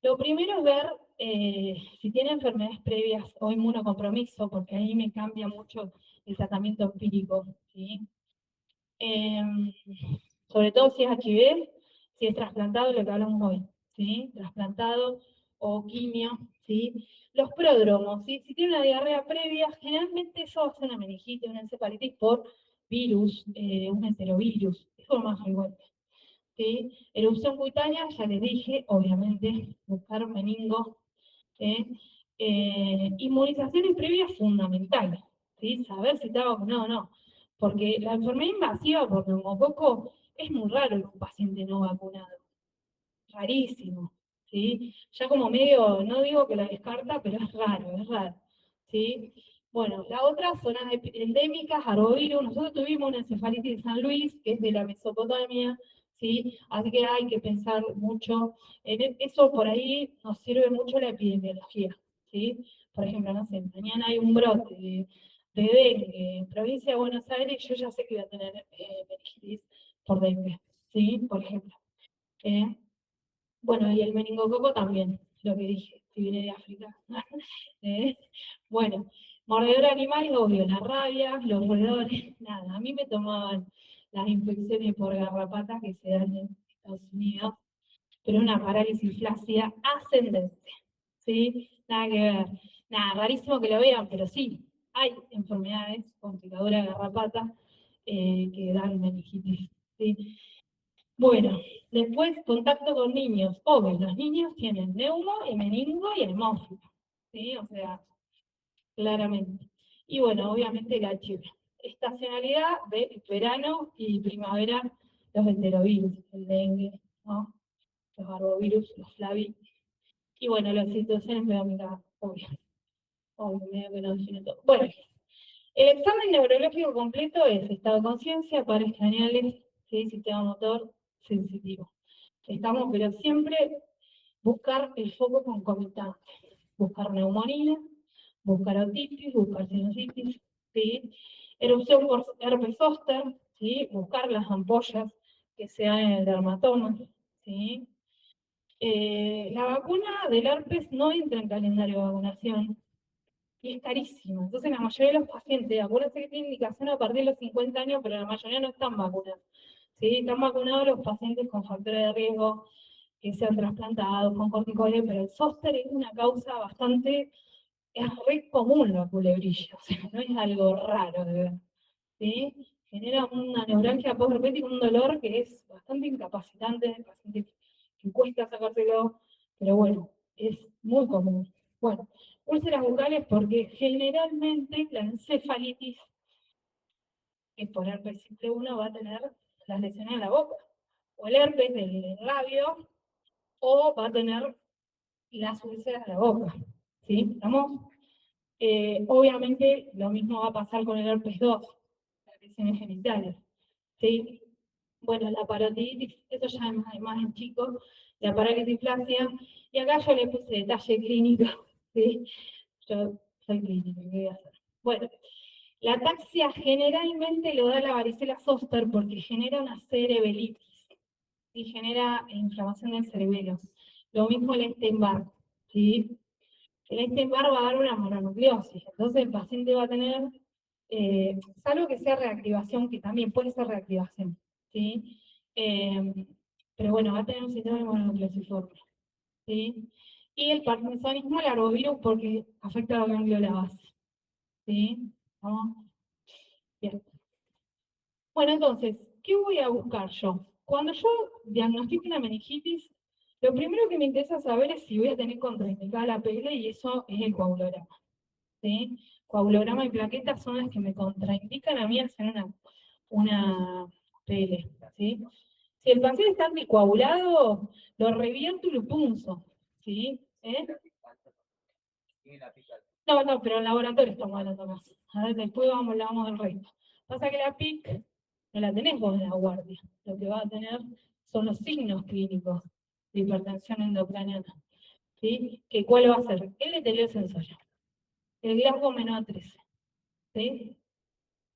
lo primero es ver si tiene enfermedades previas o inmunocompromiso, porque ahí me cambia mucho el tratamiento empírico. ¿Sí? Sobre todo si es HIV, si es trasplantado, lo que hablamos hoy, ¿sí? Trasplantado o quimio, ¿sí? Los pródromos, ¿sí? Si tiene una diarrea previa, generalmente eso va a ser una meningitis, una encefalitis por virus, un enterovirus, eso es lo más frecuente, ¿sí? Erupción cutánea, ya les dije, obviamente, buscar meningo, ¿sí? Inmunizaciones previas fundamentales, ¿sí? Saber si está vacunado o no. Porque la enfermedad invasiva por neumococo es muy raro en un paciente no vacunado. Rarísimo. ¿Sí? Ya como medio, no digo que la descarta, pero es raro, es raro. ¿Sí? Bueno, la otra, zonas endémicas, arbovirus. Nosotros tuvimos una encefalitis de San Luis, que es de la Mesopotamia, ¿sí? Así que hay que pensar mucho en eso. Por ahí nos sirve mucho la epidemiología, ¿sí? Por ejemplo, no sé, mañana hay un brote de dengue en provincia de Buenos Aires, yo ya sé que voy a tener meningitis por dengue, ¿sí? Por ejemplo. ¿Eh? Bueno, y el meningococo también, lo que dije, si viene de África. ¿Eh? Bueno, mordedor animal, obvio, la rabia, los roedores, nada. A mí me tomaban las infecciones por garrapatas que se dan en Estados Unidos, pero una parálisis flácida ascendente, ¿sí? Nada que ver. Nada, rarísimo que lo vean, pero sí, hay enfermedades con picadura de garrapata que dan meningitis, ¿sí? Bueno, después contacto con niños. Obvio, los niños tienen neumo y meningo y hemófilo, ¿sí? O sea, claramente. Y bueno, obviamente la HIV. Estacionalidad de verano y primavera, los enterovirus, el dengue, ¿no? Los arbovirus, los flavi. Y bueno, las situaciones medio obvio, obvio, medio que no define todo. Bueno, el examen neurológico completo es estado de conciencia, pares craneales, ¿sí? Sistema motor sensitivo. Estamos, pero siempre buscar el foco concomitante. Buscar neumonía, buscar otitis, buscar sinusitis, ¿sí? Erupción por herpes zóster, ¿sí? Buscar las ampollas que sean en el dermatoma, ¿sí? La vacuna del herpes no entra en calendario de vacunación y es carísima. Entonces la mayoría de los pacientes, acuérdense que tienen indicación a partir de los 50 años, pero la mayoría no están vacunados. ¿Sí? Están vacunados los pacientes con factores de riesgo que sean trasplantados con corticoides, pero el zóster es una causa bastante, es re común la culebrilla, o sea, no es algo raro de ver. ¿Sí? Genera una neuralgia post-herpética, un dolor que es bastante incapacitante, el paciente que cuesta sacárselo, pero bueno, es muy común. Bueno, úlceras bucales porque generalmente la encefalitis, que es por herpes simple uno, va a tener las lesiones en la boca, o el herpes del labio, o va a tener las úlceras de la boca. ¿Sí? ¿Estamos? Obviamente lo mismo va a pasar con el herpes 2, las lesiones genitales. ¿Sí? Bueno, la parotiditis, eso ya es más en chicos, la parálisis flácida, y acá yo le puse detalle clínico, ¿sí? Yo soy clínica, ¿qué voy a hacer? Bueno, la ataxia generalmente lo da la varicela zoster porque genera una cerebelitis y genera inflamación del cerebelo. Lo mismo el Epstein-Barr, ¿sí? El Epstein-Barr va a dar una mononucleosis, entonces el paciente va a tener, salvo que sea reactivación, que también puede ser reactivación, ¿sí? Eh, pero bueno, va a tener un síndrome de mononucleosiforme, ¿sí? Y el parkinsonismo, el arbovirus, porque afecta a la ganglio de la base, ¿sí? ¿Vamos? Bien. Bueno, entonces, ¿qué voy a buscar yo? Cuando yo diagnostico una meningitis, lo primero que me interesa saber es si voy a tener contraindicada la PL y eso es el coagulograma. ¿Sí? Coagulograma y plaquetas son las que me contraindican a mí hacer una PL. ¿Sí? Si el paciente está anticoagulado, lo revierto y lo punzo. ¿Sí? ¿Eh? No, no, pero en laboratorio estamos hablando más. A ver, después hablamos del resto. Pasa que la PIC no la tenés vos en la guardia. Lo que va a tener son los signos clínicos de hipertensión endocraniana. ¿Sí? ¿Que cuál va a ser? El deterioro sensorio. El Glasgow menos 13. ¿Sí?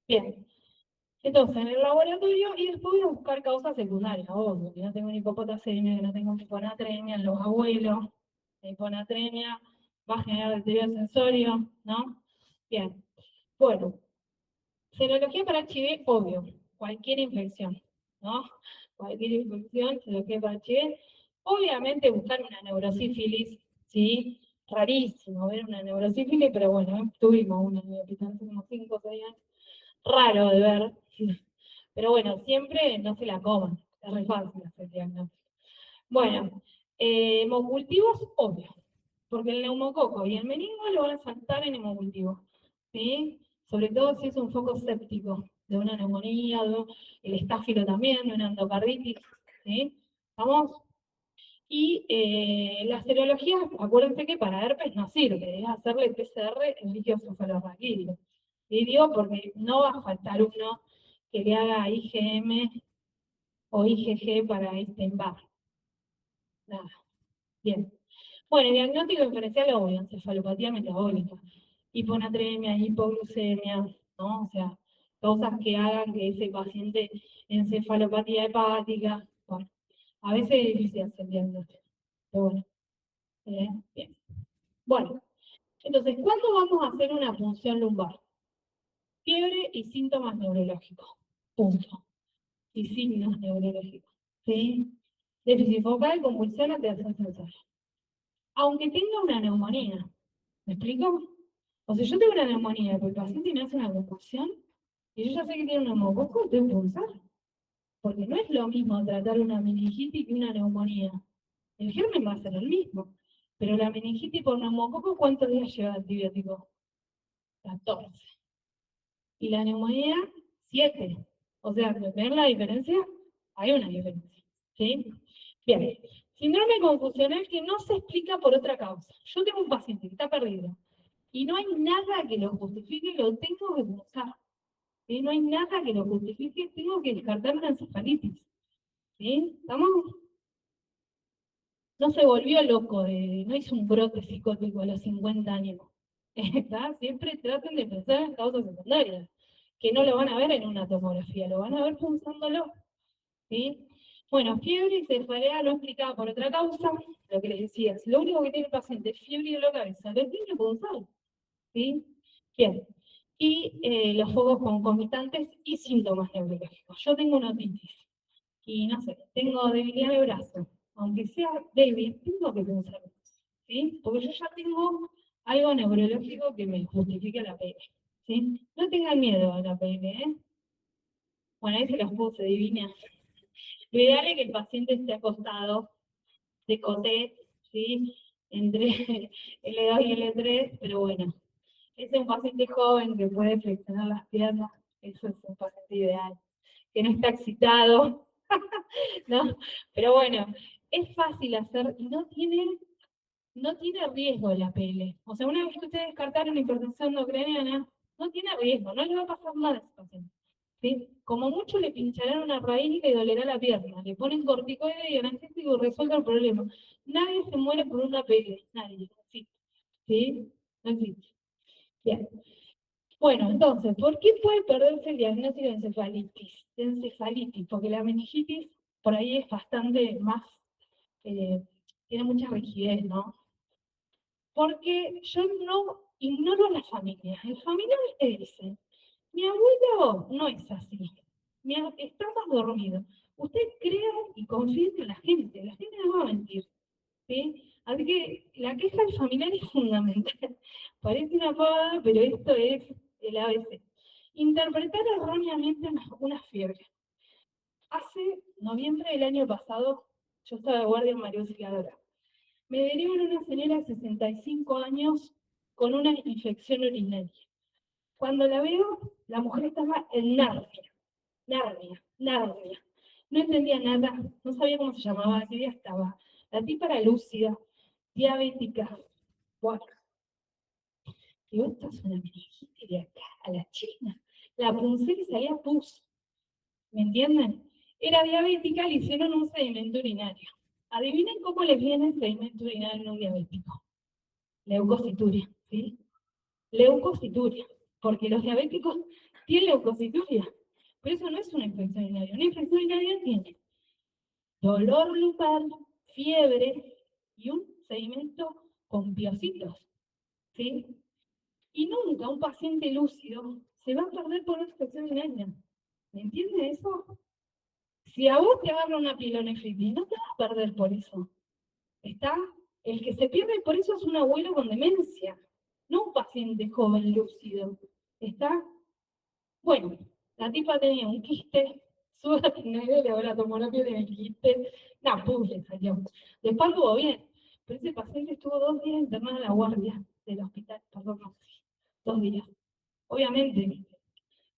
Bien. Entonces, en el laboratorio, y después voy a buscar causas secundarias, obvio, que no tengo ni hipopotasemia, que no tengo hiponatremia en los abuelos. La hiponatremia va a generar deterioro sensorio, ¿no? Bien. Bueno, serología para HIV, obvio, cualquier infección, ¿no? Cualquier infección, serología para HIV. Obviamente buscar una neurosífilis, ¿sí? Rarísimo ver una neurosífilis, pero bueno, tuvimos una en el hospital hace unos 5 o 6 años. Raro de ver, pero bueno, siempre no se la coman, es re fácil hacer diagnóstico. Bueno, hemocultivos, obvio, porque el neumococo y el meningo lo van a saltar en hemocultivo, ¿sí? Sobre todo si es un foco séptico, de una neumonía, el estáfilo también, de una endocarditis, ¿sí? ¿Vamos? Y la serología, acuérdense que para herpes no sirve, es hacerle PCR en líquido cefalorraquídeo. Y digo porque no va a faltar uno que le haga IgM o IgG para Epstein-Barr. Nada. Bien. Bueno, diagnóstico diferencial obvio, encefalopatía metabólica, hiponatremia, hipoglucemia, ¿no? O sea, cosas que hagan que ese paciente encefalopatía hepática, bueno, a veces es difícil hacer diagnóstico, pero bueno, bien. Bueno, entonces, ¿cuándo vamos a hacer una punción lumbar? Fiebre y síntomas neurológicos, punto. Y signos neurológicos, ¿sí? Déficit focal, convulsión, alteración sensorial. Aunque tenga una neumonía, ¿me explico? O sea, yo tengo una neumonía, pero el paciente me hace una convulsión, y yo ya sé que tiene un neumococo, tengo que pulsar. Porque no es lo mismo tratar una meningitis que una neumonía. El germen va a ser el mismo. Pero la meningitis por neumococo, ¿cuántos días lleva antibiótico? 14. Y la neumonía, 7. O sea, ¿ven la diferencia? Hay una diferencia. ¿Sí? Bien. Síndrome confusional que no se explica por otra causa. Yo tengo un paciente que está perdido y no hay nada que lo justifique, lo tengo que buscar. ¿Sí? No hay nada que lo justifique, tengo que descartar una encefalitis. ¿Sí? ¿Estamos? No se volvió loco, no hizo un brote psicótico a los 50 años. ¿Está? Siempre traten de pensar en causas secundarias, que no lo van a ver en una tomografía, lo van a ver pensándolo. ¿Sí? Bueno, fiebre y cefalea no explicada por otra causa, lo que les decía, si lo único que tiene el paciente es fiebre y dolor de cabeza, lo tiene que punzar. ¿Sí? Bien. Y los focos concomitantes y síntomas neurológicos. Yo tengo una otitis y no sé, tengo debilidad de brazo, aunque sea débil, tengo que pensar, ¿sí? Porque yo ya tengo algo neurológico que me justifique la PL, ¿sí? No tengan miedo a la PL, ¿eh? Bueno, ahí se los puse, divina. Lo ideal es que el paciente esté acostado, de coté, ¿sí? Entre L2 y L3, pero bueno, es un paciente joven que puede flexionar las piernas, eso es un paciente ideal, que no está excitado, ¿no? Pero bueno, es fácil hacer y no tiene riesgo la PL. O sea, una vez que ustedes descartaron la hipertensión endocrinana, no tiene riesgo, no le va a pasar nada a ese paciente. ¿Sí? Como mucho le pincharán una raíz y le dolerá la pierna, le ponen corticoide y analgésico y resuelve el problema. Nadie se muere por una PL, nadie, no existe. ¿Sí? No existe. Bien. Bueno, entonces, ¿por qué puede perderse el diagnóstico de encefalitis? De encefalitis, porque la meningitis por ahí es bastante más, tiene mucha rigidez, ¿no? Porque yo no ignoro a la familia. El familiar te dice, mi abuelo no es así, está más dormido. Usted crea y confía en la gente no va a mentir. ¿Sí? Así que la queja del familiar es fundamental. Parece una pavada, pero esto es el ABC. Interpretar erróneamente una fiebre. Hace noviembre del año pasado, yo estaba de guardia en María Auxiliadora. Me derivan una señora de 65 años con una infección urinaria. Cuando la veo, la mujer estaba en Narnia, Narnia, Narnia. No entendía nada, no sabía cómo se llamaba, qué día estaba. La tipa era lúcida, diabética. Bueno, digo, esto es una meningitis de acá a la China. La punzé y salía pus. ¿Me entienden? Era diabética, le hicieron un sedimento urinario. Adivinen cómo les viene el sedimento urinario en un diabético. Leucocituria, ¿sí? Leucocituria, porque los diabéticos tienen leucocituria. Pero eso no es una infección urinaria. Una infección urinaria tiene dolor lumbar, fiebre y un sedimento con piocitos, ¿sí? Y nunca un paciente lúcido se va a perder por una infección urinaria. ¿Me entiendes eso? Si a vos te agarra una pielonefritis, no te vas a perder por eso. ¿Está? El que se pierde por eso es un abuelo con demencia, no un paciente joven lúcido. ¿Está? Bueno, la tipa tenía un quiste, su le hago la tomografía de quiste, no, pum, le salió. Después estuvo bien, pero ese paciente estuvo 2 días internado en la guardia del hospital, perdón, no, 2 días. Obviamente,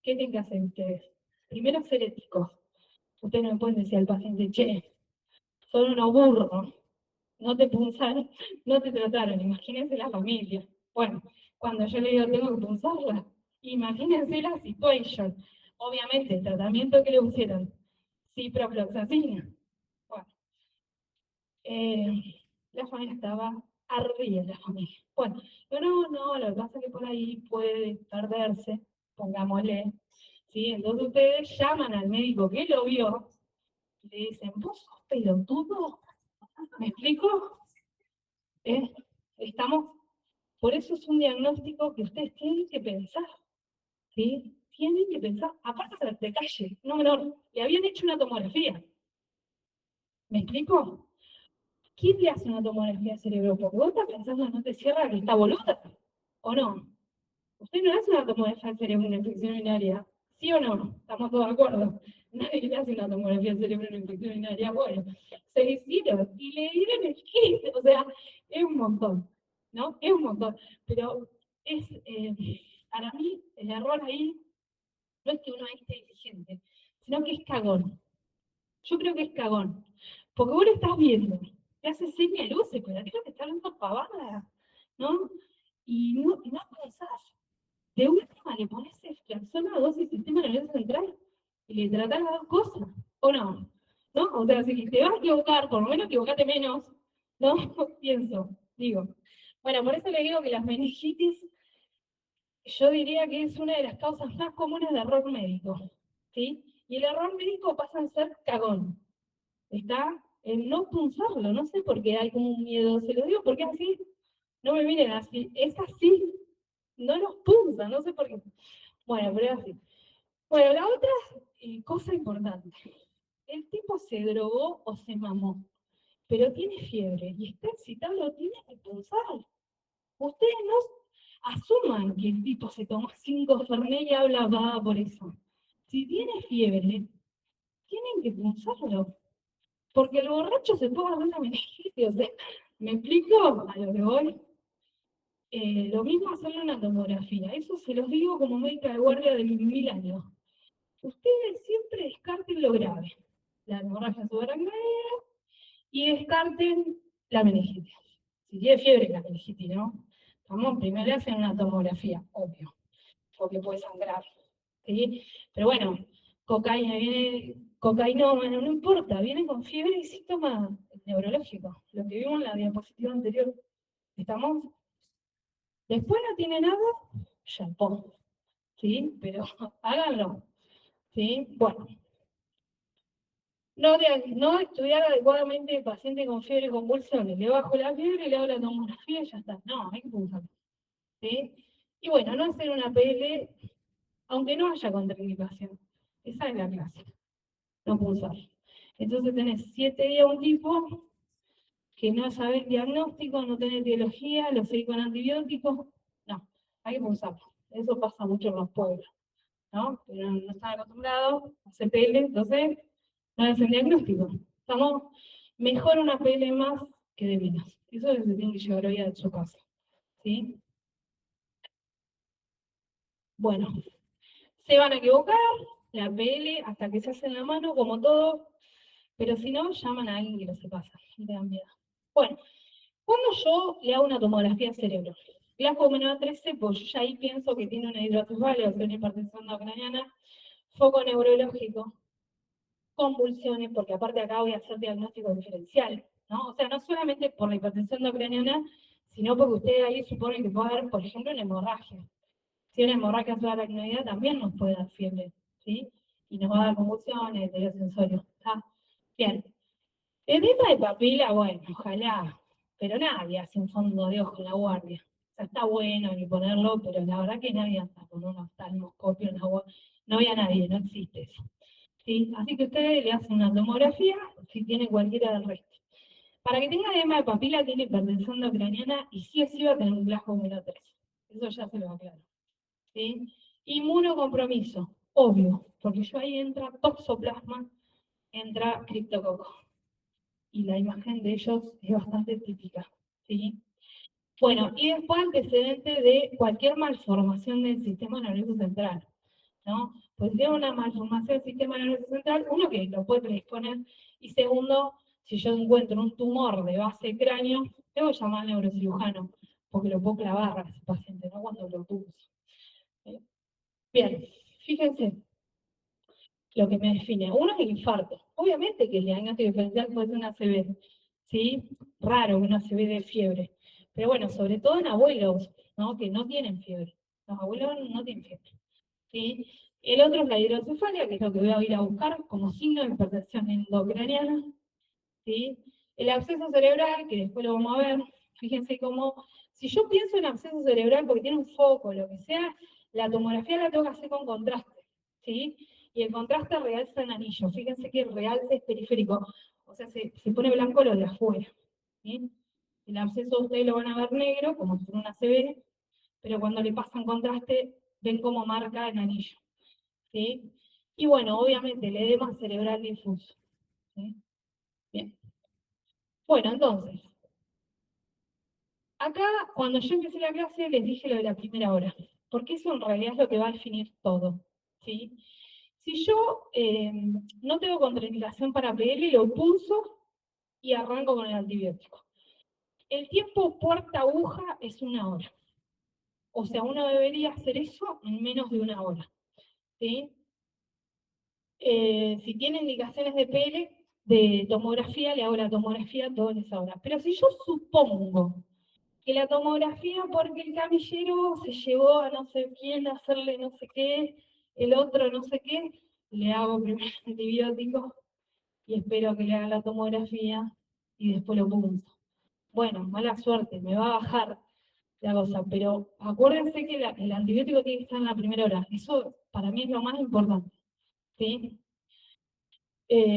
¿qué tienen que hacer ustedes? Primero ser éticos. Ustedes no me pueden decir al paciente, che, son unos burros, no te punzaron, no te trataron, imagínense la familia. Bueno, cuando yo le digo tengo que punzarla, imagínense la situación. Obviamente, el tratamiento que le pusieron, ciprofloxacina. Bueno, la familia estaba ardida, la familia. Bueno, pero no, lo que pasa es que por ahí puede perderse, pongámosle, ¿sí? Entonces ustedes llaman al médico que lo vio y le dicen, ¿vos sos pelotudo? ¿Me explico? ¿Eh? Estamos, por eso es un diagnóstico que ustedes tienen que pensar, ¿sí? Tienen que pensar, aparte de calle, no menor, le habían hecho una tomografía, ¿Me explico? ¿Quién le hace una tomografía de cerebro? Porque vos estás pensando, no te cierra que está boluda, ¿o no? Usted no hace una tomografía de cerebro en una infección urinaria, ¿sí o no? Estamos todos de acuerdo. Nadie le hace una tomografía de cerebro en una infección urinaria. Bueno, se le hicieron y le dieron el kit, o sea, es un montón, ¿no? Es un montón. Pero es, para mí, el error ahí no es que uno esté exigente, sino que es cagón. Yo creo que es cagón. Porque vos lo estás viendo, te hace señas luces, pero creo que está hablando pavada, ¿no? Y no pensás. De última le pones eflaxona, dosis sistema nervioso central y le tratás las dos cosas, ¿o no? ¿No? O sea, si te vas a equivocar, por lo menos equivocate menos, ¿no? Pienso, digo. Bueno, por eso le digo que las meningitis, yo diría que es una de las causas más comunes de error médico, ¿sí? Y el error médico pasa a ser cagón, está en no punzarlo, no sé por qué hay como un miedo, se lo digo porque es así, no me miren así, es así, no los punza, no sé por qué. Bueno, pero es así. Bueno, la otra cosa importante, el tipo se drogó o se mamó, pero tiene fiebre y está excitado, lo tiene que punzar. Ustedes no asuman que el tipo se tomó 5 Fernet y habla va por eso. Si tiene fiebre, tienen que punzarlo. Porque el borracho se puede dar una meningitis, o sea, ¿me explico a lo que voy? Lo mismo hacerle una tomografía, eso se los digo como médica de guardia de 1000 años. Ustedes siempre descarten lo grave, la hemorragia subaracnoidea, y descarten la meningitis. Si tiene fiebre, la meningitis, ¿no? Vamos, primero le hacen una tomografía, obvio, porque puede sangrar, ¿sí? Pero bueno, cocaína viene, cocainómano, no importa, viene con fiebre y síntomas neurológicos, lo que vimos en la diapositiva anterior. ¿Estamos? Después no tiene nada, ya, ¿sí? Pero háganlo, ¿sí? Bueno. No estudiar adecuadamente el paciente con fiebre y convulsiones. Le bajo la fiebre, le hago la tomografía y ya está. No, hay que punzar. ¿Sí? Y bueno, no hacer una PL, aunque no haya contraindicación. Esa es la clase. No punzar. Entonces tenés 7 días un tipo que no sabe el diagnóstico, no tiene etiología, lo seguís con antibióticos. No, hay que punzar. Eso pasa mucho en los pueblos, ¿no? Pero no están acostumbrados a hacer PL, entonces no es el diagnóstico. Estamos mejor una PL más que de menos. Eso es lo que se tiene que llevar hoy a su casa. ¿Sí? Bueno, se van a equivocar, la PL hasta que se hace en la mano, como todo, pero si no, llaman a alguien que lo se pasa, no tengan miedo. Bueno, cuando yo le hago una tomografía al cerebro, glasgow menos 13, pues yo ya ahí pienso que tiene una hidrocefalia, o sea, una hipertensión craniana, foco neurológico, convulsiones, porque aparte acá voy a hacer diagnóstico diferencial, ¿no? O sea, no solamente por la hipertensión endocraniana, sino porque ustedes ahí suponen que puede haber, por ejemplo, una hemorragia. Si una hemorragia subaracnoidea también nos puede dar fiebre, ¿sí? Y nos va a dar convulsiones, deterioro sensorio. ¿Está? Bien. Edema de papila, bueno, ojalá, pero nadie hace un fondo de ojo en la guardia. O sea, está bueno ni ponerlo, pero la verdad que nadie anda con un oftalmoscopio en la guardia. No había nadie, no existe eso. ¿Sí? Así que ustedes le hacen una tomografía si tiene cualquiera del resto. Para que tenga edema de papila tiene hipertensión endocraniana y sí o sí va a tener un Glasgow menos 3. Eso ya se lo aclaro. ¿Sí? Inmunocompromiso, obvio, porque yo ahí entra toxoplasma, entra criptococo. Y la imagen de ellos es bastante típica. ¿Sí? Bueno, y después antecedente de cualquier malformación del sistema nervioso central, ¿no? Pues si tiene una malformación del sistema nervioso central, uno que lo puede predisponer, y segundo, si yo encuentro un tumor de base cráneo, debo llamar al neurocirujano, porque lo puedo clavar a ese paciente, ¿no? Cuando lo pulso. Bien, fíjense lo que me define. Uno es el infarto. Obviamente que el diagnóstico diferencial puede ser una ACV, ¿sí? Raro que una ACV de fiebre. Pero bueno, sobre todo en abuelos, ¿no? Que no tienen fiebre. Los abuelos no tienen fiebre. ¿Sí? El otro es la hidrocefalia, que es lo que voy a ir a buscar como signo de hipertensión endocraniana. ¿Sí? El absceso cerebral, que después lo vamos a ver, fíjense cómo, si yo pienso en absceso cerebral porque tiene un foco, lo que sea, la tomografía la tengo que hacer con contraste, ¿sí? Y el contraste realza en anillo, fíjense que el realce es periférico, o sea, se pone blanco lo de afuera, ¿sí? El absceso ustedes lo van a ver negro, como si fuera una CB, pero cuando le pasan contraste, ven como marca el anillo, ¿sí? Y bueno, obviamente el edema cerebral difuso, ¿sí? Bien. Bueno, entonces, acá, cuando yo empecé la clase, les dije lo de la primera hora, porque eso en realidad es lo que va a definir todo, ¿sí? Si yo no tengo contraindicación para PL, lo pulso y arranco con el antibiótico. El tiempo puerta-aguja es 1 hora. O sea, uno debería hacer eso en menos de 1 hora, ¿sí? Si tiene indicaciones de PL, de tomografía, le hago la tomografía toda esa hora. Pero si yo supongo que la tomografía, porque el camillero se llevó a no sé quién a hacerle no sé qué, el otro no sé qué, le hago primero antibiótico y espero que le haga la tomografía y después lo punzo. Bueno, mala suerte, me va a bajar la cosa, pero acuérdense que el antibiótico tiene que estar en la primera hora. Eso para mí es lo más importante, ¿sí?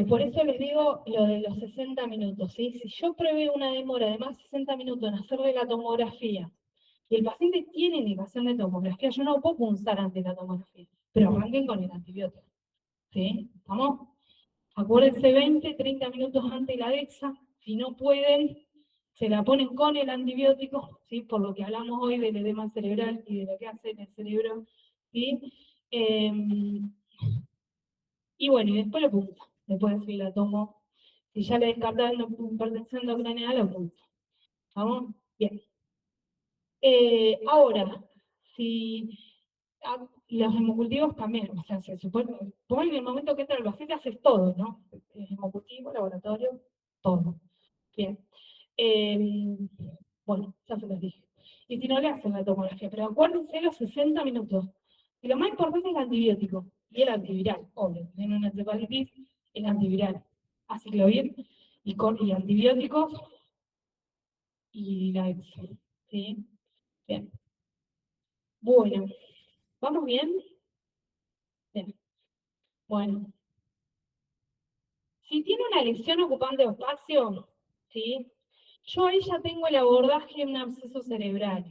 Por eso les digo lo de los 60 minutos, ¿sí? Si yo prevé una demora de más de 60 minutos en hacerle la tomografía y el paciente tiene indicación de tomografía, yo no puedo punzar ante la tomografía, pero arranquen con el antibiótico, ¿sí? ¿Estamos? Acuérdense 20, 30 minutos antes de la DEXA, si no pueden, se la ponen con el antibiótico, ¿sí? Por lo que hablamos hoy del edema cerebral y de lo que hace en el cerebro, ¿sí? Y bueno, y después lo punto. Después si la tomo, si ya le descartaron la hipertensión endocrinal, lo punto. ¿Vamos? Bien. Ahora, si los hemocultivos también, o sea, se supone, vos en el momento que entra el paciente haces todo, ¿no? Hemocultivo, laboratorio, todo. Bien. Eh, bueno, ya se los dije. Y si no le hacen la tomografía, pero acuérdense los 60 minutos. Y lo más importante es el antibiótico y el antiviral, obvio. En una encefalitis, el antiviral. Aciclovir y antibióticos y la EXA. ¿Sí? Bien. Bueno, ¿vamos bien? Bien. Bueno, si tiene una lesión ocupante de espacio, ¿sí? Yo ahí ya tengo el abordaje de un absceso cerebral.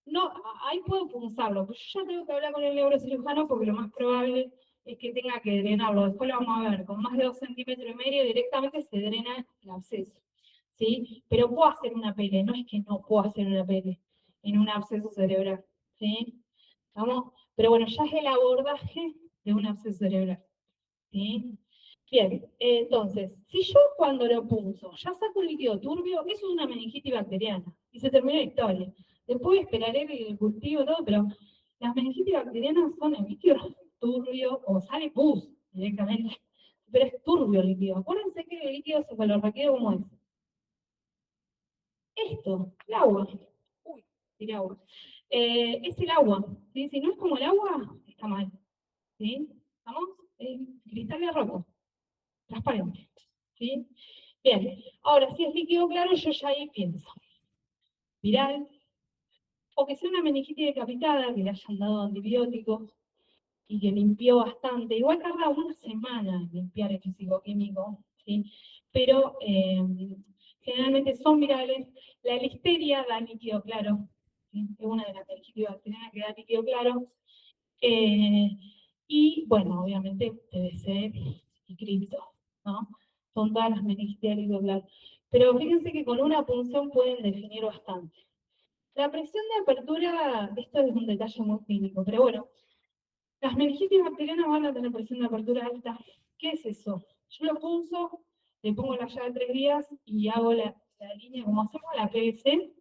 No, ahí puedo punzarlo, pero yo ya tengo que hablar con el neurocirujano porque lo más probable es que tenga que drenarlo. Después lo vamos a ver, con más de 2,5 cm directamente se drena el absceso, ¿sí? Pero puedo hacer una pele, no es que no puedo hacer una pele en un absceso cerebral, ¿sí? ¿Vamos? Pero bueno, ya es el abordaje de un absceso cerebral, ¿sí? Bien, entonces, si yo cuando lo punzo ya saco un líquido turbio, eso es una meningitis bacteriana, y se terminó la historia. Después esperaré el cultivo y todo, pero las meningitis bacterianas son el líquido turbio, o sale pus directamente, pero es turbio el líquido. Acuérdense que el líquido cefalorraquídeo, ¿cómo es? Esto, el agua. Uy, tiré agua. Es el agua, ¿sí? Si no es como el agua, está mal, ¿sí? ¿Estamos? Cristal de rojo, transparente. ¿Sí? Bien, ahora si es líquido claro, yo ya ahí pienso. Viral, o que sea una meningitis decapitada, que le hayan dado antibióticos y que limpió bastante. Igual tarda una semana en limpiar el físico-químico, ¿sí? Pero generalmente son virales. La listeria da líquido claro, ¿sí? Es una de las meningitis bacterianas que da líquido claro. Eh, y bueno, obviamente TBC y cripto, ¿no? Son todas las meningitis de líquido claro. Pero fíjense que con una punción pueden definir bastante. La presión de apertura, esto es un detalle muy clínico, pero bueno, las meningitis bacterianas van a tener presión de apertura alta. ¿Qué es eso? Yo lo pulso, le pongo la llave 3 días y hago la línea como hacemos la PVC,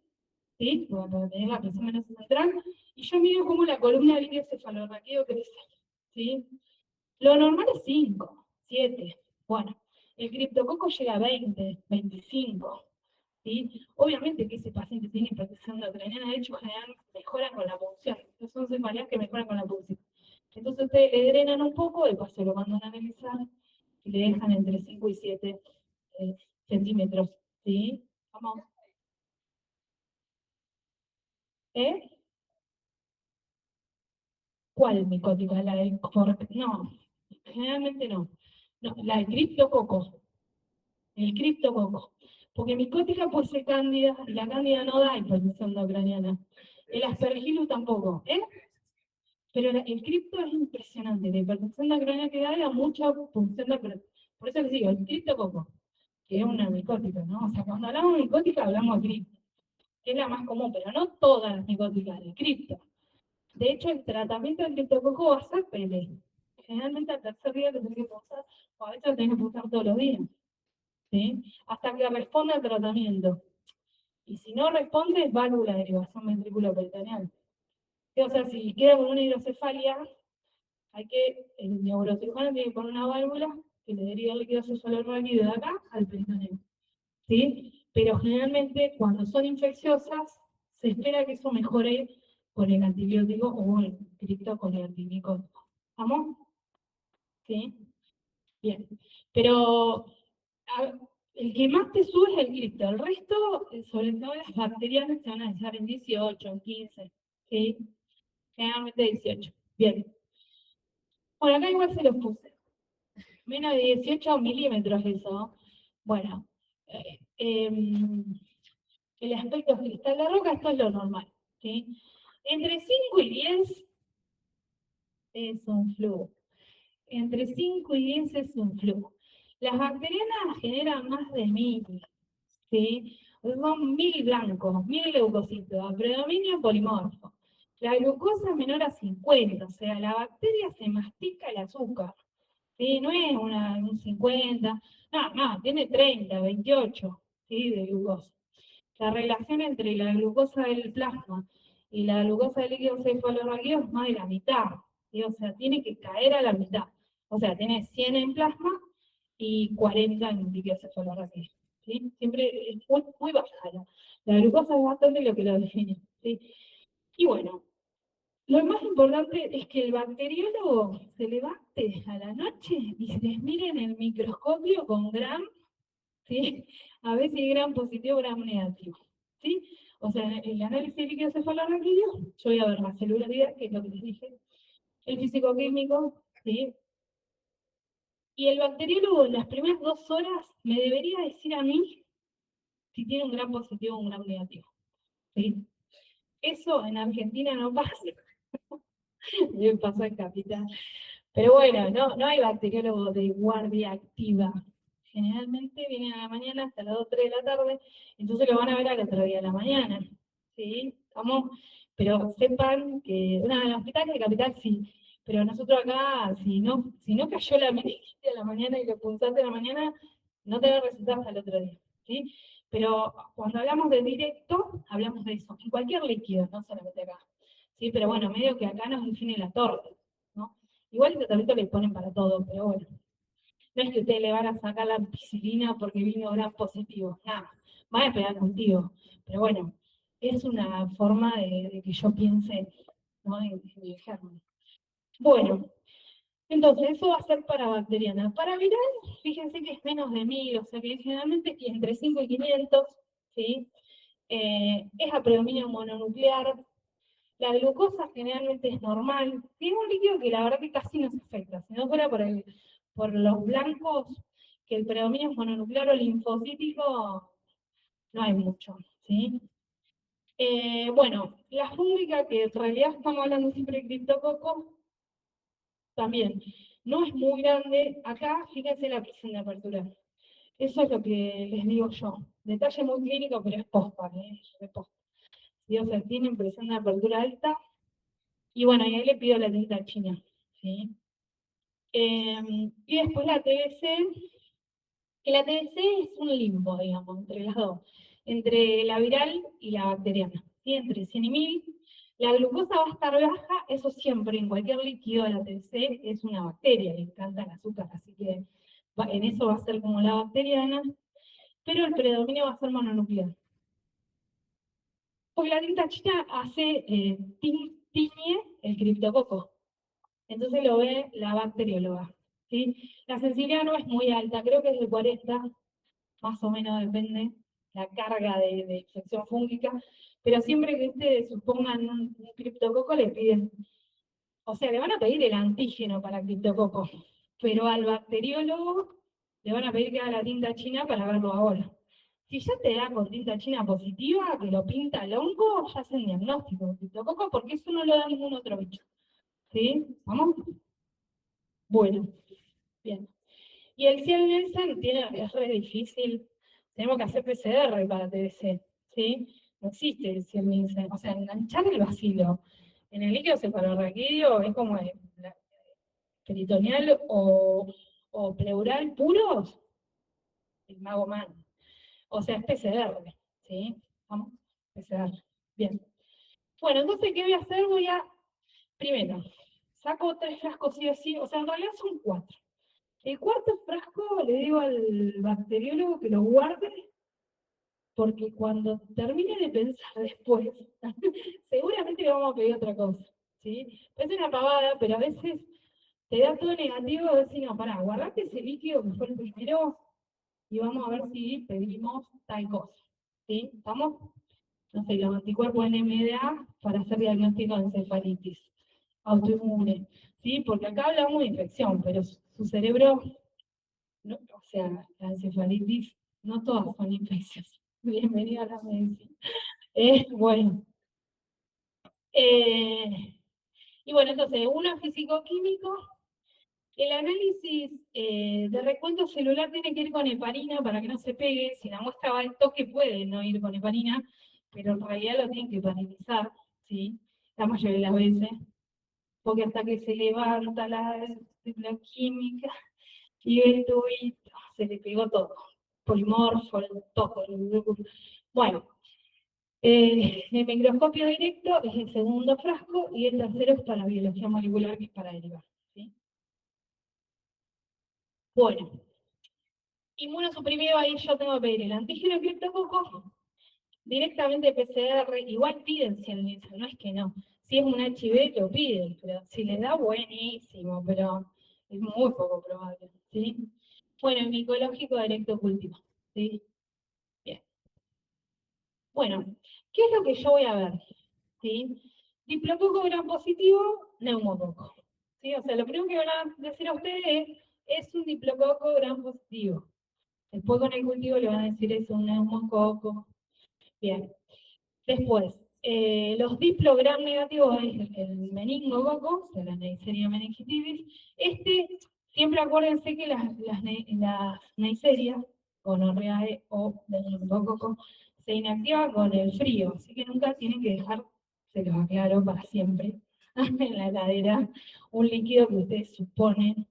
¿sí? Para tener la presión menos central, y yo mido cómo la columna de líquido cefalorraquídeo crece, ¿sí? Lo normal es 5, 7. Bueno, el criptococo llega a 20, 25. ¿Sí? Obviamente que ese paciente tiene hipertensión endocrinal, de hecho, generalmente mejora con la punción. Entonces son cefaleas que mejoran con la punción. Entonces ustedes le drenan un poco, de paso lo mandan a analizar y le dejan entre 5 y 7 centímetros. ¿Sí? Vamos. ¿Eh? ¿Cuál micótica? ¿La del No, generalmente no. No, la del criptococo. el criptococo. Porque micótica puede ser cándida, y la cándida no da infección endocraniana. El aspergillus tampoco, ¿eh? Pero el cripto es impresionante, la hipertensión endocraniana que da era mucha punción de. Por eso les digo, el criptococo, que es una micótica, ¿no? O sea, cuando hablamos de micótica hablamos de cripto, que es la más común, pero no todas las micóticas, el cripto. De hecho, el tratamiento del criptococo va a ser PL. Generalmente al tercer día lo tenés que usar, o a veces lo tenés que usar todos los días, ¿sí? Hasta que responda al tratamiento. Y si no responde, es válvula de derivación ventriculoperitoneal. O sea, si queda con una hidrocefalia, el neurocirujano tiene que poner una válvula que le deriva el líquido sexual rápido de acá al peritoneo. ¿Sí? Pero generalmente cuando son infecciosas, se espera que eso mejore con el antibiótico o el cripto con el antimicótico. ¿Vamos? ¿Sí? Bien. Pero el que más te sube es el cripto. El resto, sobre todo las bacterianas, se van a dejar en 18, en 15. ¿Sí? Generalmente 18. Bien. Bueno, acá igual se los puse. Menos de 18 milímetros eso. Bueno, el aspecto cristal de roca, esto es lo normal. ¿Sí? Entre 5 y 10 es un flujo. Entre 5 y 10 es un flujo. Las bacterianas generan más de 1000. ¿Sí? Son 1000 blancos, 1000 leucocitos, a predominio polimorfo. La glucosa es menor a 50, o sea, la bacteria se mastica el azúcar. ¿Sí? No es un 50, no, tiene 30, 28, ¿sí? De glucosa. La relación entre la glucosa del plasma y la glucosa del líquido cefalorraquídeo es más de la mitad, ¿sí? O sea, tiene que caer a la mitad. O sea, tiene 100 en plasma y 40 en líquido cefalorraquídeo. ¿Sí? Siempre es muy, muy baja la glucosa es bastante lo que lo define. ¿Sí? Y bueno, lo más importante es que el bacteriólogo se levante a la noche y se mire en el microscopio con gram, ¿sí? A ver si hay gram positivo o gram negativo. ¿Sí? O sea, el análisis de líquido cefalorraquídeo, yo voy a ver la celularidad, que es lo que les dije, el físico-químico, ¿sí? Y el bacteriólogo en las primeras 2 horas me debería decir a mí si tiene un gram positivo o un gram negativo. ¿Sí? Eso en Argentina no pasa. Bien pasó en Capital. Pero bueno, no hay bacteriólogos de guardia activa. Generalmente vienen a la mañana hasta las 2 o 3 de la tarde, entonces lo van a ver al otro día de la mañana. ¿Sí? ¿Vamos? Pero sepan que en el hospital de Capital sí, pero nosotros acá, si no cayó la meningitis a la mañana y lo punzaste a la mañana, no te da resultados hasta el otro día. ¿Sí? Pero cuando hablamos de directo, hablamos de eso, en cualquier líquido, no solamente acá. ¿Sí? Pero bueno, medio que acá nos define la torta, ¿no? Igual el tratamiento le ponen para todo, pero bueno. No es que ustedes le van a sacar la ampicilina porque vino gran positivo, nada. Van a esperar contigo. Pero bueno, es una forma de que yo piense, ¿no? En mi germen. Bueno, entonces eso va a ser para bacteriana. Para viral, fíjense que es menos de 1000, o sea que generalmente entre 5 y 500, ¿sí? Es a predominio mononuclear. La glucosa generalmente es normal. Tiene un líquido que la verdad que casi no se afecta. Si no fuera por los blancos, que el predominio es mononuclear o linfocítico, no hay mucho. ¿Sí? Bueno, la fúngica, que en realidad estamos hablando siempre de criptococo, también no es muy grande. Acá, fíjense la presión de apertura. Eso es lo que les digo yo. Detalle muy clínico, pero es posta, es de posta. ¿Sí? O sea, tienen presión de apertura alta. Y bueno, y ahí le pido la tinta china. ¿Sí? Y después la TBC, que la TBC es un limbo, digamos, entre las dos, entre la viral y la bacteriana, ¿sí? Entre 100 y 1000. La glucosa va a estar baja, eso siempre, en cualquier líquido de la TBC es una bacteria, le encanta el azúcar, así que en eso va a ser como la bacteriana, pero el predominio va a ser mononuclear. Porque la tinta china hace, tiñe el criptococo. Entonces lo ve la bacterióloga. ¿Sí? La sensibilidad no es muy alta, creo que es de 40, más o menos depende la carga de infección fúngica, pero siempre que ustedes supongan un criptococo le piden, o sea, le van a pedir el antígeno para el criptococo, pero al bacteriólogo le van a pedir que haga la tinta china para verlo ahora. Si ya te da con tinta china positiva, que lo pinta el hongo, ya es el diagnóstico de criptococo, porque eso no lo da ningún otro bicho. ¿Sí? ¿Vamos? Bueno, bien. Y el Ciel Nielsen es re difícil. Tenemos que hacer PCR para TBC, ¿sí? No existe el Ciel Nielsen. O sea, enganchar el vacilo en el líquido cefalorraquídeo es como el peritoneal o pleural puros, el mago man. O sea, es PCR, ¿sí? Vamos, PCR. Bien. Bueno, entonces, ¿qué voy a hacer? Primero, saco 3 frascos sí o sí, o sea, en realidad son 4. El cuarto frasco le digo al bacteriólogo que lo guarde, porque cuando termine de pensar después, seguramente le vamos a pedir otra cosa, ¿sí? Es una pavada, pero a veces te da todo negativo, decir, no, pará, guardate ese líquido que fue el primero y vamos a ver si pedimos tal cosa, ¿sí? ¿Estamos? No sé, los anticuerpos NMDA para hacer diagnóstico de encefalitis autoinmune, ¿sí? Porque acá hablamos de infección, pero su cerebro, no, o sea, la encefalitis, no todas son infecciosas. Bienvenida a la medicina. Bueno. Y bueno, entonces, uno es físico-químico. El análisis de recuento celular tiene que ir con heparina para que no se pegue. Si la muestra va al toque, puede no ir con heparina, pero en realidad lo tienen que heparinizar, ¿sí? La mayoría de las veces. Porque hasta que se levanta la química y el tubito, se le pegó todo. Polimorfo, todo. Bueno, el microscopio directo es el segundo frasco y el tercero es para biología molecular, que es para derivar, ¿sí? Bueno, inmunosuprimido, ahí yo tengo que pedir el antígeno criptococo, directamente PCR, igual piden si el Nielsen, no es que no. Si es un HIV lo piden, pero si les da buenísimo, pero es muy poco probable, ¿sí? Bueno, el micológico directo último, ¿sí? Bien. Bueno, ¿qué es lo que yo voy a ver? ¿Sí? Diplococo gram positivo, neumococo. ¿Sí? O sea, lo primero que van a decir a ustedes es un diplococo gram positivo. Después con el cultivo le van a decir es un neumococo. Bien. Después, los diplogram negativos es el meningococo, o sea, la Neisseria meningitidis. Siempre acuérdense que las Neisseria, gonorrea o meningococo, se inactiva con el frío, así que nunca tienen que dejar, se los aclaro para siempre, en la heladera, un líquido que ustedes suponen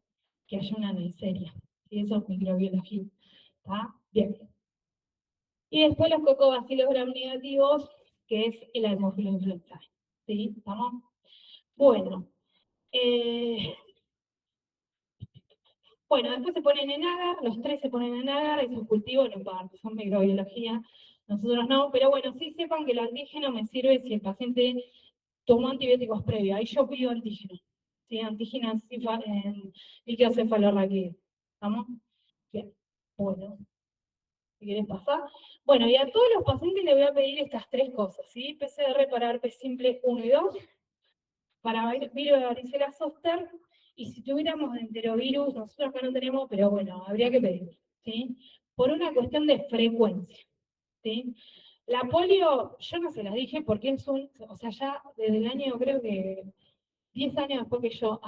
que haya una Neisseria. Y eso es microbiología. ¿Está? Bien. Y después los cocobacilos gram negativos, que es el Haemophilus influenzae. ¿Sí? ¿Estamos? Bueno. Bueno, después se ponen en agar, los 3 se ponen en agar, esos cultivos no importa, son microbiología, nosotros no, pero bueno, sí sepan que el antígeno me sirve si el paciente tomó antibióticos previos, ahí yo pido antígeno, ¿sí? Antígeno en líquido cefalorraquídeo. ¿Estamos? Bien, bueno. Si quieres pasar. Bueno, y a todos los pacientes les voy a pedir estas 3 cosas, ¿sí? PCR para herpes simple 1 y 2, para virus de varicela zoster, y si tuviéramos enterovirus, nosotros acá no tenemos, pero bueno, habría que pedir, ¿sí? Por una cuestión de frecuencia, ¿sí? La polio, yo no se las dije porque o sea, ya desde el año, creo que 10 años después que yo,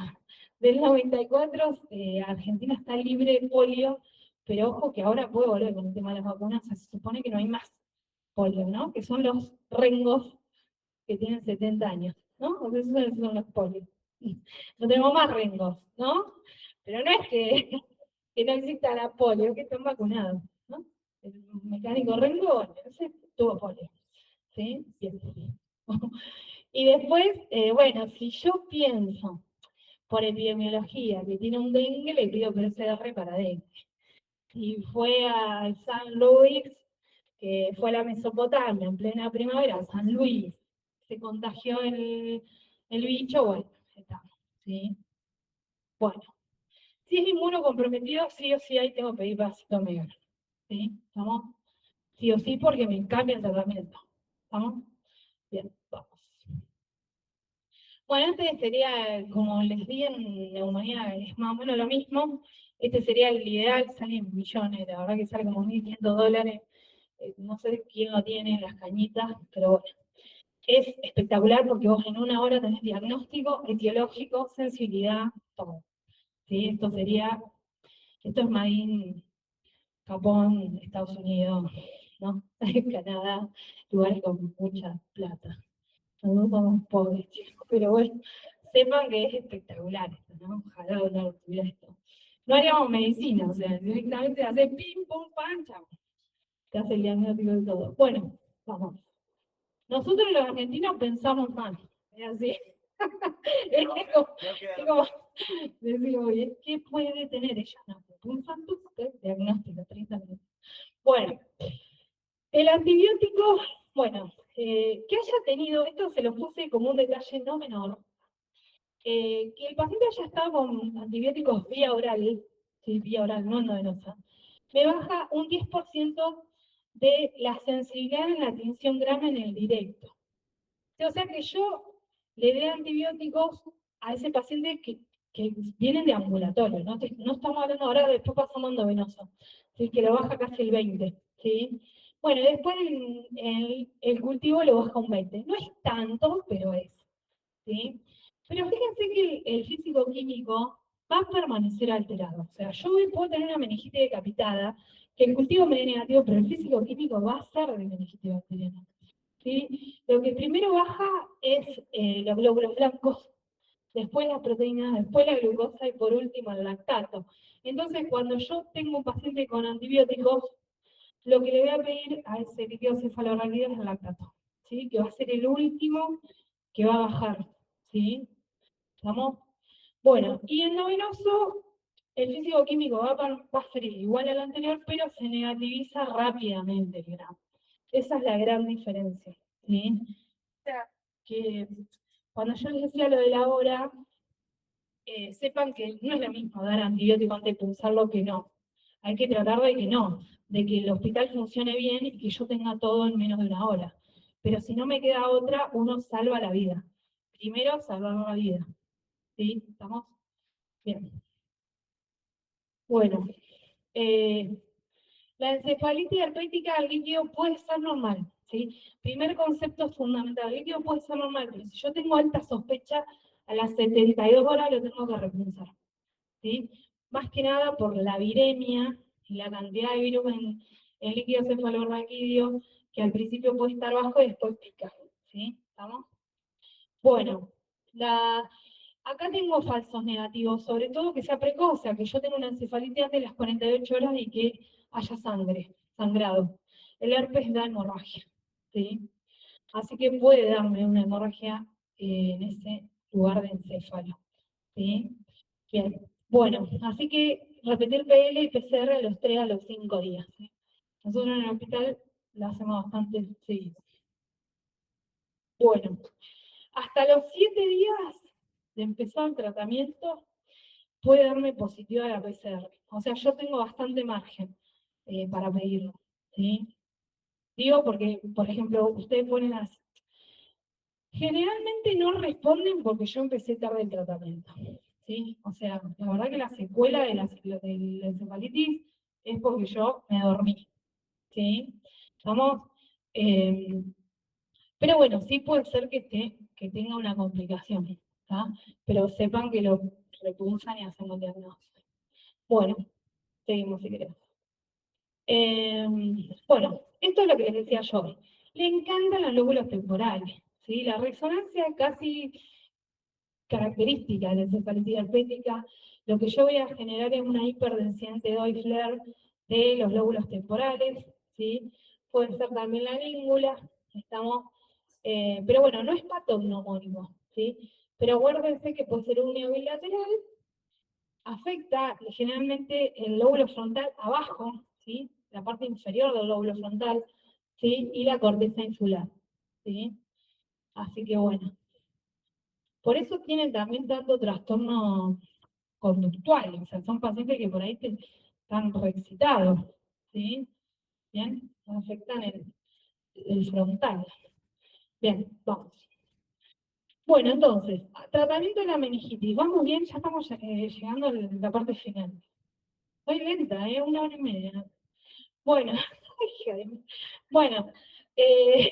del 94, Argentina está libre de polio, pero ojo que ahora puede volver con el tema de las vacunas, o sea, se supone que no hay más polio, ¿no? Que son los rengos que tienen 70 años, ¿no? O sea, esos son los polios. No tenemos más rengos, ¿no? Pero no es que no exista la polio, que están vacunados, ¿no? El mecánico rengo, ese tuvo polio, ¿sí? Bien. Y después, bueno, si yo pienso por epidemiología que tiene un dengue, le pido PCR para dengue. Y fue a San Luis, que fue a la Mesopotamia en plena primavera, San Luis, se contagió el bicho, bueno, está, ¿sí? Bueno, si es inmunocomprometido, sí o sí ahí tengo que pedir vasito medio, ¿sí? ¿Estamos? Sí o sí porque me cambia el tratamiento, ¿estamos? Bien, vamos. Bueno, este sería, como les di en neumonía, es más o menos lo mismo. Este sería el ideal, sale millones, la verdad que sale como $1.500. No sé quién lo tiene en las cañitas, pero bueno. Es espectacular porque vos en una hora tenés diagnóstico, etiológico, sensibilidad, todo. ¿Sí? Esto es Made in Japón, Estados Unidos, ¿no? Canadá, lugares con mucha plata. Nosotros somos pobres, chicos, pero bueno, sepan que es espectacular esto, ¿no? Ojalá no tuviera esto. No haríamos medicina, o sea, directamente hace pim, pum, pam, chao. Te hace el diagnóstico de todo. Bueno, vamos. Nosotros los argentinos pensamos mal, es así. Es como decimos, ¿qué puede tener ella? No, un santo diagnóstico, 30 minutos. Bueno, el antibiótico, bueno, que haya tenido, esto se lo puse como un detalle no menor, que el paciente haya estado con antibióticos vía oral, sí, vía oral, no endovenosa, me baja un 10% de la sensibilidad en la tinción grama en el directo. O sea que yo le dé antibióticos a ese paciente que vienen de ambulatorio, no estamos hablando ahora, después pasamos endovenoso, ¿sí? Que lo baja casi el 20, ¿sí? Bueno, después el cultivo lo baja un 20. No es tanto, pero es, ¿sí? Pero fíjense que el físico-químico va a permanecer alterado. O sea, yo puedo tener una meningitis decapitada, que el cultivo me dé negativo, pero el físico-químico va a ser de meningitis bacteriana. ¿Sí? Lo que primero baja es los glóbulos blancos, después las proteínas, después la glucosa y por último el lactato. Entonces, cuando yo tengo un paciente con antibióticos, lo que le voy a pedir a ese líquido cefalorraquídeo es el lactato, ¿sí? Que va a ser el último que va a bajar, ¿sí? ¿Estamos? Bueno, y en novenoso, el físico químico va a ser igual al anterior, pero se negativiza rápidamente el gramo. Esa es la gran diferencia, ¿sí? O sea, que cuando yo les decía lo de la hora, sepan que no es lo mismo dar antibiótico antes de pulsarlo que no. Hay que tratar de que no, de que el hospital funcione bien y que yo tenga todo en menos de una hora. Pero si no me queda otra, uno salva la vida. Primero, salvar la vida. ¿Sí? ¿Estamos? Bien. Bueno, eh, la encefalitis herpética al líquido puede ser normal, ¿sí? Primer concepto fundamental, el líquido puede ser normal, pero si yo tengo alta sospecha, a las 72 horas lo tengo que repulsar, ¿sí? Más que nada por la viremia y la cantidad de virus en el líquido cefalorraquídeo, que al principio puede estar bajo y después pica, ¿sí? ¿Estamos? Bueno, acá tengo falsos negativos, sobre todo que sea precoz, o sea, que yo tenga una encefalitis antes de las 48 horas y que haya sangrado. El herpes da hemorragia, ¿sí? Así que puede darme una hemorragia en ese lugar de encéfalo, ¿sí? Bien, bueno, así que repetir PL y PCR a los 3 a los 5 días, ¿sí? Nosotros en el hospital lo hacemos bastante seguido. Bueno, hasta los 7 días de empezar el tratamiento, puede darme positiva la PCR. O sea, yo tengo bastante margen para pedirlo. ¿Sí? Digo porque, por ejemplo, ustedes ponen las... Generalmente no responden porque yo empecé tarde el tratamiento. ¿Sí? O sea, la verdad que la secuela de la encefalitis es porque yo me dormí. ¿Sí? Vamos, pero bueno, sí puede ser que tenga una complicación, ¿tá? Pero sepan que lo repulsan y hacen un diagnóstico. Bueno, seguimos si querés. Bueno, esto es lo que les decía yo. Le encantan los lóbulos temporales, ¿sí? La resonancia es casi característica de la encefalitis herpética. Lo que yo voy a generar es una hiperdensidad de Doppler de los lóbulos temporales, ¿sí? Puede ser también la língula, estamos, pero bueno, no es patognomónico, ¿sí? Pero acuérdense que puede ser un bilateral, afecta generalmente el lóbulo frontal abajo, ¿sí? La parte inferior del lóbulo frontal, ¿sí? Y la corteza insular, ¿sí? Así que bueno, por eso tienen también tanto trastorno conductual, o sea, son pacientes que por ahí están reexcitados, ¿sí? Bien, afectan el frontal. Bien, vamos. Bueno, entonces, tratamiento de la meningitis. Vamos bien, ya estamos llegando a la parte final. Estoy lenta, 1 hora y media. Bueno, hija de mí. Bueno, eh,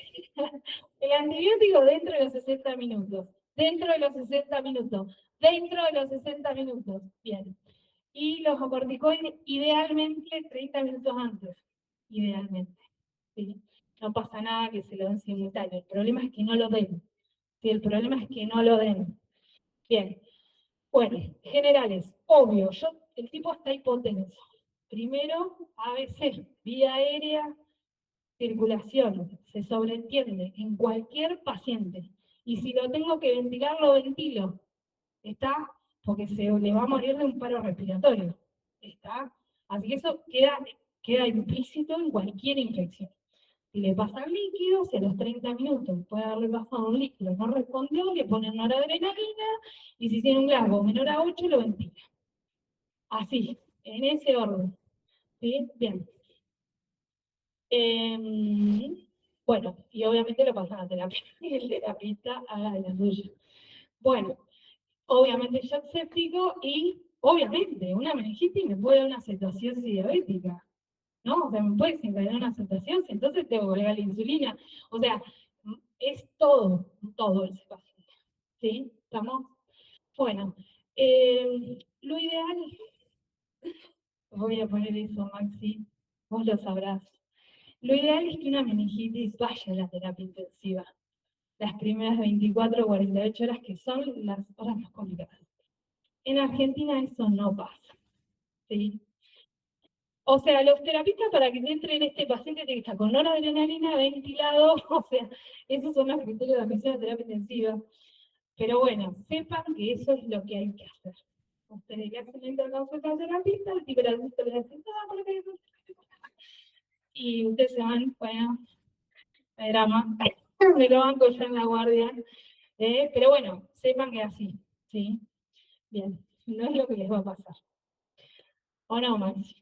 el antibiótico dentro de los 60 minutos. Dentro de los 60 minutos. Dentro de los 60 minutos. Bien. Y los corticoides idealmente 30 minutos antes. Idealmente. ¿Sí? No pasa nada que se lo den simultáneo. El problema es que no lo den. Sí, el problema es que no lo den. Bien. Bueno, generales, obvio, el tipo está hipotenso. Primero, ABC, vía aérea, circulación, se sobreentiende en cualquier paciente. Y si lo tengo que ventilar, lo ventilo. ¿Está? Porque se le va a morir de un paro respiratorio. ¿Está? Así que eso queda implícito en cualquier infección. Si le pasan líquidos, a los 30 minutos puede haberle pasado un líquido, no respondió, le ponen noradrenalina, y si tiene un grado menor a 8, lo ventila. Así, en ese orden. ¿Sí? Bien. Bueno, y obviamente lo pasan a terapia, y el terapista haga de la suya. Bueno, obviamente shock séptico y, obviamente, una meningitis me puede dar una cetosis diabética. ¿No? O sea, me puede desencadenar una cetosis, entonces tengo que volver a la insulina. O sea, es todo ese paciente. ¿Sí? ¿Estamos? Bueno, lo ideal, voy a poner eso, Maxi, vos lo sabrás. Lo ideal es que una meningitis vaya a la terapia intensiva. Las primeras 24 o 48 horas que son las horas más complicadas. En Argentina eso no pasa. ¿Sí? O sea, los terapistas para que entre en este paciente tiene que estar con noradrenalina, ventilado, o sea, esos son los criterios de admisión a terapia intensiva. Pero bueno, sepan que eso es lo que hay que hacer. Ustedes le hacen la interconsulta al terapista, el tipo le dice, no, ¿por qué? Y ustedes se van, bueno, el drama, me lo banco yo en la guardia. Pero bueno, sepan que es así, ¿sí? Bien, no es lo que les va a pasar. ¿O no, Maxi?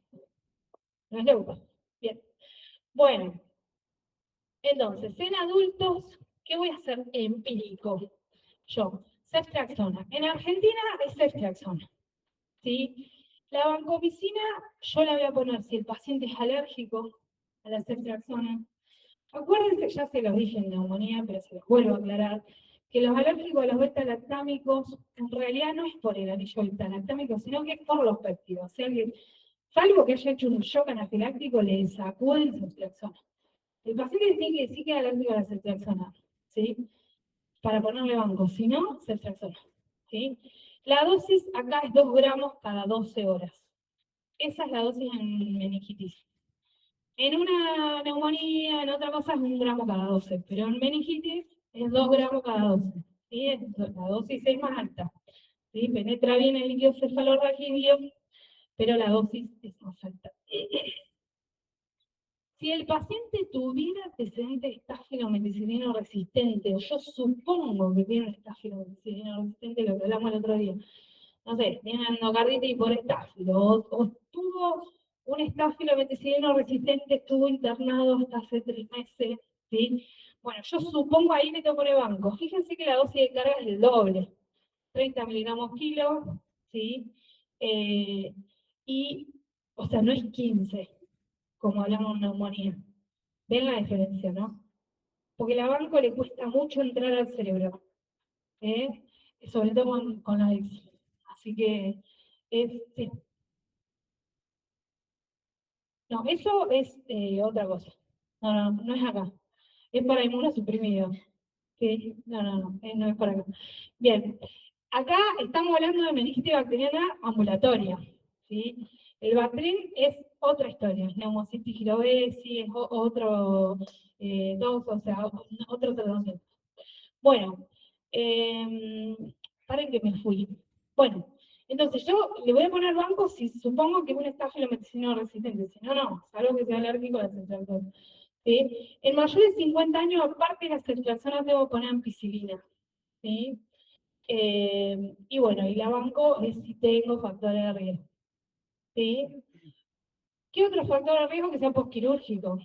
No es lo que pasa. Bien. Bueno, entonces, en adultos, ¿qué voy a hacer empírico? Yo, ceftriaxona. En Argentina es ceftriaxona, ¿sí? La vancomicina, yo la voy a poner si el paciente es alérgico a la ceftriaxona. Acuérdense, ya se los dije en neumonía, pero se los vuelvo a aclarar, que los alérgicos a los beta-lactámicos en realidad no es por el anillo beta-lactámico, sino que es por los péptidos. O sea que, salvo que haya hecho un shock anafiláctico, le sacuden ceftriaxona. El paciente tiene que decir que es alérgico a la ceftriaxona, ¿sí? Para ponerle banco, si no, ceftriaxona, ¿sí? La dosis acá es 2 gramos cada 12 horas. Esa es la dosis en meningitis. En una neumonía, en otra cosa es 1 gramo cada 12, pero en meningitis es 2 gramos cada 12. ¿Sí? La dosis es más alta. ¿Sí? Penetra bien el líquido cefalorraquídeo, pero la dosis es más alta. Si el paciente tuviera antecedentes de estafilometicilino resistente, o yo supongo que tiene un estafilometicilino resistente, lo que hablamos el otro día, no sé, tiene endocarditis por estáfilo, o tuvo un estafilometicilino resistente, estuvo internado hasta hace 3 meses, ¿sí? Bueno, yo supongo ahí me tomo el banco. Fíjense que la dosis de carga es el doble, 30 miligramos kilo, ¿sí? Eh, y, o sea, no es 15 como hablamos en neumonía. ¿Ven la diferencia, no? Porque la banco le cuesta mucho entrar al cerebro, ¿eh? Sobre todo con la adicción. Así que, sí. No, eso es otra cosa. No es acá. Es para inmunosuprimidos. Sí, no es para acá. Bien, acá estamos hablando de meningitis bacteriana ambulatoria. ¿Sí? El Bactrim es otra historia, es neumocitis girovesi, es otro o sea, otro tratamiento. Bueno, paren que me fui. Bueno, entonces yo le voy a poner banco si supongo que es un estafilometicino resistente, si no, no, salvo que sea alérgico a la ceftriaxona. ¿Sí? En mayores de 50 años, aparte de la ceftriaxona, debo poner ampicilina. ¿Sí? Y bueno, y la banco es si tengo factores de riesgo. ¿Sí? ¿Qué otro factor de riesgo que sea posquirúrgico?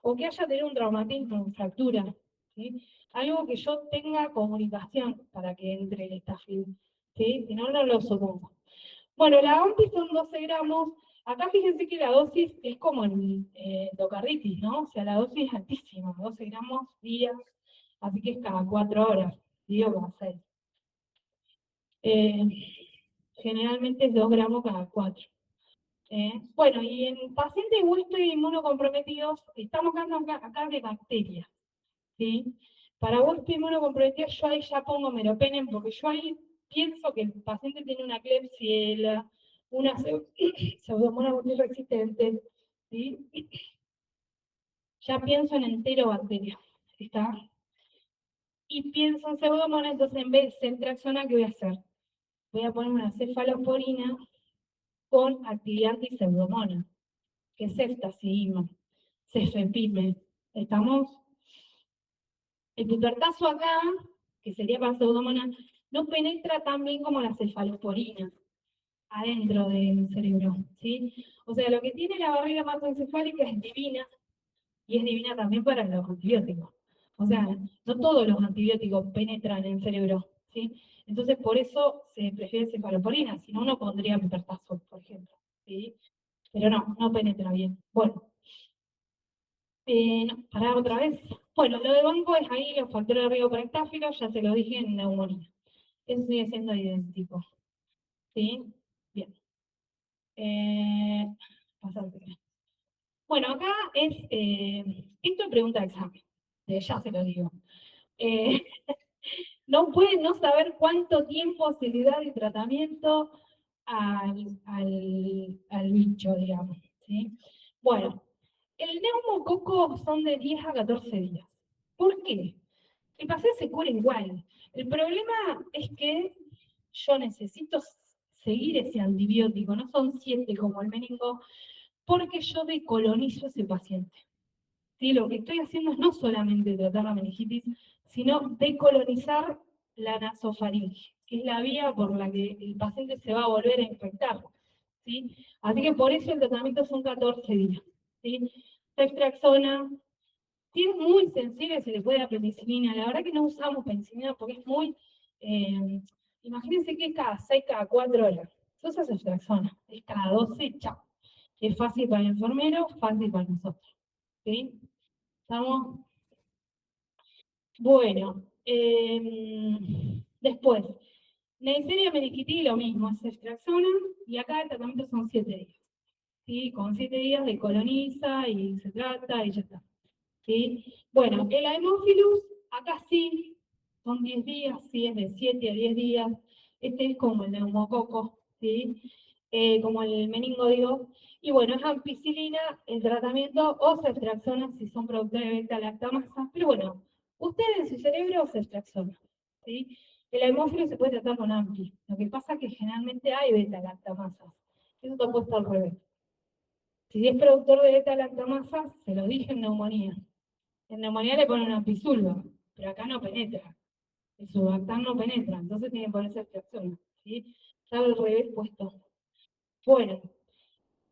O que haya tenido un traumatismo, fractura. ¿Sí? algo que yo tenga comunicación para que entre el estafil, ¿sí? Si no, no lo supongo. Bueno, la AMPI son 12 gramos. Acá fíjense que la dosis es como en endocarditis, ¿no? O sea, la dosis es altísima, 12 gramos días, así que es cada 4 horas, digo cada 6. Eh, generalmente es 2 gramos cada 4. Bueno, y en pacientes huesto y inmunocomprometidos, estamos hablando acá de bacterias, ¿sí? Para huesto inmunocomprometido yo ahí ya pongo meropenem, porque yo ahí pienso que el paciente tiene una Klebsiella, una pseudomonas multiresistente, ¿sí? Ya pienso en enterobacterias, ¿está? Y pienso en pseudomonas, entonces en vez de centraxona, ¿qué voy a hacer? Voy a poner una cefalosporina con actividad antipseudomonas, que es ceftazidima, cefepime. ¿Estamos? El pipertazo acá, que sería para pseudomonas, no penetra tan bien como la cefalosporina adentro del cerebro, ¿sí? O sea, lo que tiene la barrera hematoencefálica es divina, y es divina también para los antibióticos. O sea, no todos los antibióticos penetran en el cerebro, ¿sí? Entonces, por eso se prefiere cefalosporina, si no, uno pondría pipertazo, por ejemplo, ¿sí? Pero no, no penetra bien. Bueno, no, para otra vez. Bueno, lo de banco es ahí los factores de riesgo para estáfilos, ya se lo dije en neumonía. Eso sigue siendo idéntico. ¿Sí? Bien. Eh, pasante. Bueno, acá es, esto es pregunta de examen, ya se lo digo. Eh, no puede no saber cuánto tiempo se le da de tratamiento al bicho, digamos. ¿Sí? Bueno, el neumococo son de 10 a 14 días. ¿Por qué? El paciente se cura igual. El problema es que yo necesito seguir ese antibiótico, no son 7 como el meningo, porque yo decolonizo a ese paciente. ¿Sí? Lo que estoy haciendo es no solamente tratar la meningitis, sino decolonizar la nasofaringe, que es la vía por la que el paciente se va a volver a infectar. ¿Sí? Así que por eso el tratamiento son 14 días. ¿Sí? Ceftriaxona, si es muy sensible, se le puede dar penicilina. La verdad que no usamos penicilina porque es muy. Imagínense que es cada 6, cada 4 horas. Se usa ceftriaxona. Es cada 12, chao. Es fácil para el enfermero, fácil para nosotros. ¿Sí? ¿Estamos? Bueno. Después, Neisseria meningitis, lo mismo, es ceftriaxona. Y acá el tratamiento son 7 días. ¿Sí? Con 7 días de coloniza y se trata y ya está. ¿Sí? Bueno, el Haemophilus, acá sí, son 10 días, sí, es de 7 a 10 días. Este es como el neumococo, ¿sí? Como el meningo, digo. Y bueno, es ampicilina, el tratamiento, o ceftriaxona si son productores de beta-lactamasa. Pero bueno, ustedes en su cerebro ceftriaxona, ¿sí? El Haemophilus se puede tratar con ampi. Lo que pasa es que generalmente hay beta-lactamasas. Eso está puesto al revés. Si es productor de beta-lactamasas, se lo dije en neumonía. En neumonía le ponen una pisulva, pero acá no penetra. El subactán no penetra, entonces tiene que ponerse flexión, ¿sí? Ya al revés puesto. Bueno,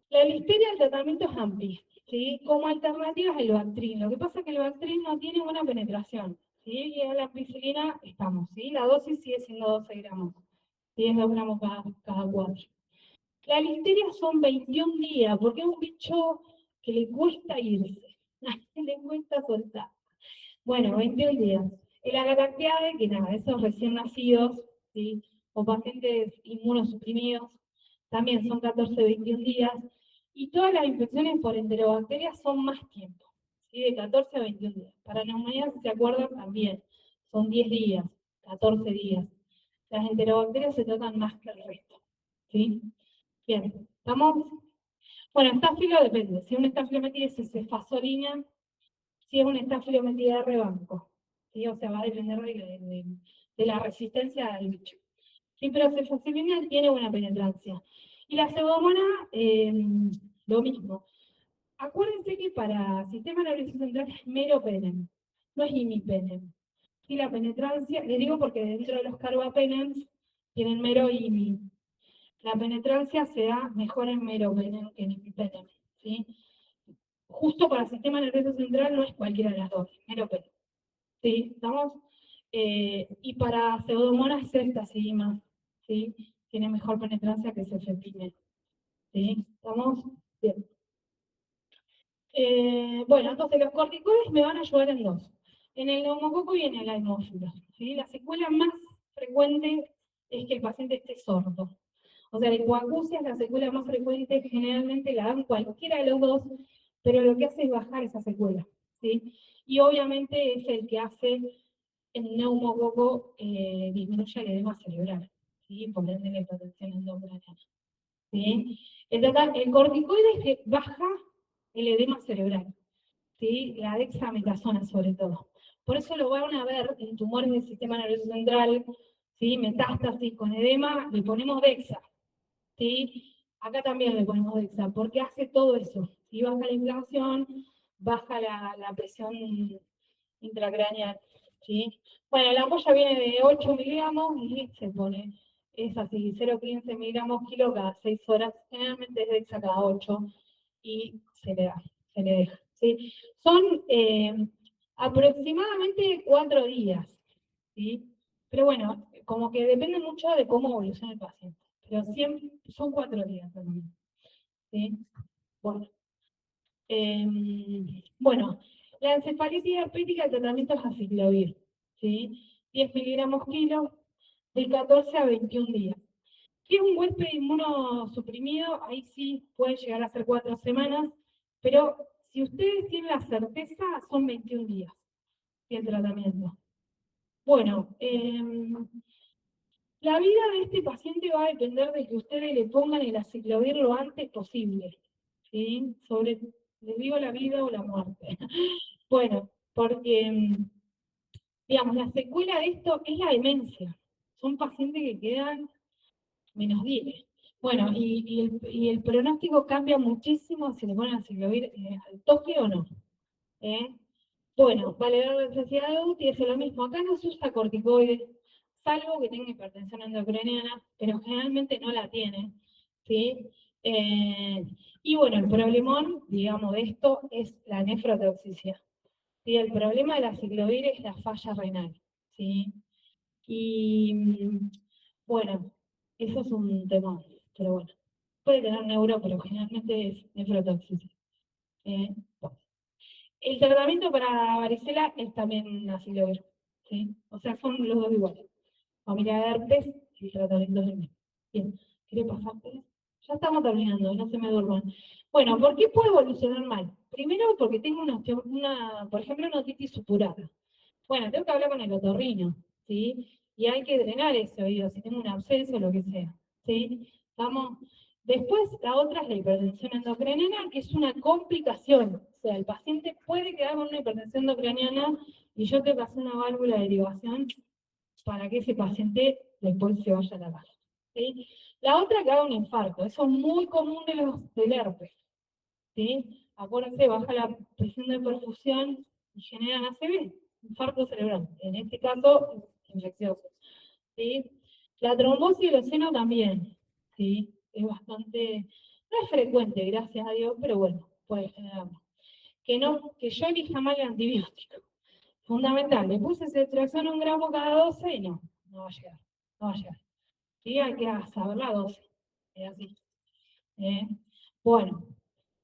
la listeria del tratamiento es amplia, ¿sí? Como alternativa es el Bactrim. Lo que pasa es que el Bactrim no tiene buena penetración, ¿sí? Y en la ampicilina estamos, ¿sí? La dosis sigue siendo 12 gramos, 10 gramos cada 4. La listeria son 21 días, porque es un bicho que le cuesta irse, le cuesta soltar. Bueno, 21 días. El agaractiade, que nada, esos recién nacidos, ¿sí? O pacientes inmunosuprimidos, también son 14, 21 días. Y todas las infecciones por enterobacterias son más tiempo, ¿sí? De 14 a 21 días. Para neumonía, si se acuerdan, también son 10 días, 14 días. Las enterobacterias se tratan más que el resto, ¿sí? Bien, ¿estamos? Bueno, estáfilo depende. Si un estafilometida es cefasolina, si es una estafilometida de rebanco, ¿sí? O sea, va a depender de la resistencia del bicho. Sí, pero cefazolina tiene buena penetrancia. Y la pseudomonas, lo mismo. Acuérdense que para sistema nervioso central es meropenem, no es imipenem. Y la penetrancia, les digo porque dentro de los carbapenems tienen mero y imi. La penetrancia se da mejor en meropenem que en imipenem, ¿sí? Justo para el sistema nervioso central no es cualquiera de las dos, meropenem. ¿sí? ¿Estamos? Y para Pseudomonas ceftacidima, ¿sí? Tiene mejor penetrancia que cefepime, ¿sí? ¿Estamos? Bien. Bueno, entonces los corticoides me van a ayudar en dos, en el neumococo y en el haemófilos, ¿sí? La secuela más frecuente es que el paciente esté sordo. O sea, la hipoacusia es la secuela más frecuente, generalmente la dan cualquiera de los dos, pero lo que hace es bajar esa secuela, ¿sí? Y obviamente es el que hace el neumococo disminuye el edema cerebral, ¿sí? Por ende la hipertensión endocraniana, ¿sí? El corticoide es que baja el edema cerebral, ¿sí? La dexametasona sobre todo. Por eso lo van a ver en tumores del sistema nervioso central, ¿sí? Metástasis con edema, le ponemos dexa, ¿sí? Acá también le ponemos dexa, porque hace todo eso, ¿sí? Baja la inflamación, baja la presión intracraneal, ¿sí? Bueno, la ampolla viene de 8 miligramos y se pone, es así, 0,15 miligramos kilo cada 6 horas, generalmente es dexa cada 8 y se le da, se le deja, ¿sí? Son aproximadamente 4 días, ¿sí? Pero bueno, como que depende mucho de cómo evoluciona el paciente, pero siempre son 4 días también, ¿sí? Bueno. Bueno, la encefalitis diabética, el tratamiento es aciclovir, ¿sí? 10 miligramos kilo, de 14 a 21 días. Si es un huésped inmunosuprimido, ahí sí puede llegar a ser 4 semanas, pero si ustedes tienen la certeza, son 21 días el tratamiento. Bueno, la vida de este paciente va a depender de que ustedes le pongan el aciclovir lo antes posible, ¿sí? Les digo la vida o la muerte. Bueno, porque, digamos, la secuela de esto es la demencia. Son pacientes que quedan -10. Bueno, y el pronóstico cambia muchísimo si le ponen aciclovir al toque o no. ¿Eh? Bueno, vale ver la necesidad de UTI, es lo mismo. Acá no se usa corticoides, salvo que tenga hipertensión endocraniana, pero generalmente no la tiene, ¿sí? Eh, y bueno, el problemón, digamos, de esto es la nefrotoxicidad. ¿Sí? El problema de la ciclovir es la falla renal, ¿sí? Y bueno, eso es un tema, pero bueno. Puede tener neuro, pero generalmente es nefrotoxicidad. Bueno. El tratamiento para varicela es también aciclovir, ¿sí? O sea, son los dos iguales. Familia de herpes y el tratamiento es el mismo. Bien, ¿quiere pasarte? Ya estamos terminando, no se me duerman. Bueno, ¿por qué puede evolucionar mal? Primero porque tengo por ejemplo, una otitis supurada. Bueno, tengo que hablar con el otorrino, ¿sí? Y hay que drenar ese oído, si tengo un absceso o lo que sea, ¿sí? Vamos. Después, la otra es la hipertensión endocraniana, que es una complicación. O sea, el paciente puede quedar con una hipertensión endocraniana y yo tengo que hacer una válvula de derivación para que ese paciente después se vaya a la bala, ¿sí? La otra que haga un infarto, eso es muy común del herpes, ¿sí? Acuérdense, baja la presión de perfusión y generan ACV, infarto cerebral, en este caso, infeccioso, ¿sí? La trombosis del seno también, ¿sí? Es bastante, no es frecuente, gracias a Dios, pero bueno, puede generarlo. Que yo elija mal el antibiótico, fundamental, le puse ceftriaxona 1 gramo cada 12 y no va a llegar, no va a llegar. Sí, hay que saber la dosis, es así. ¿Eh? Bueno,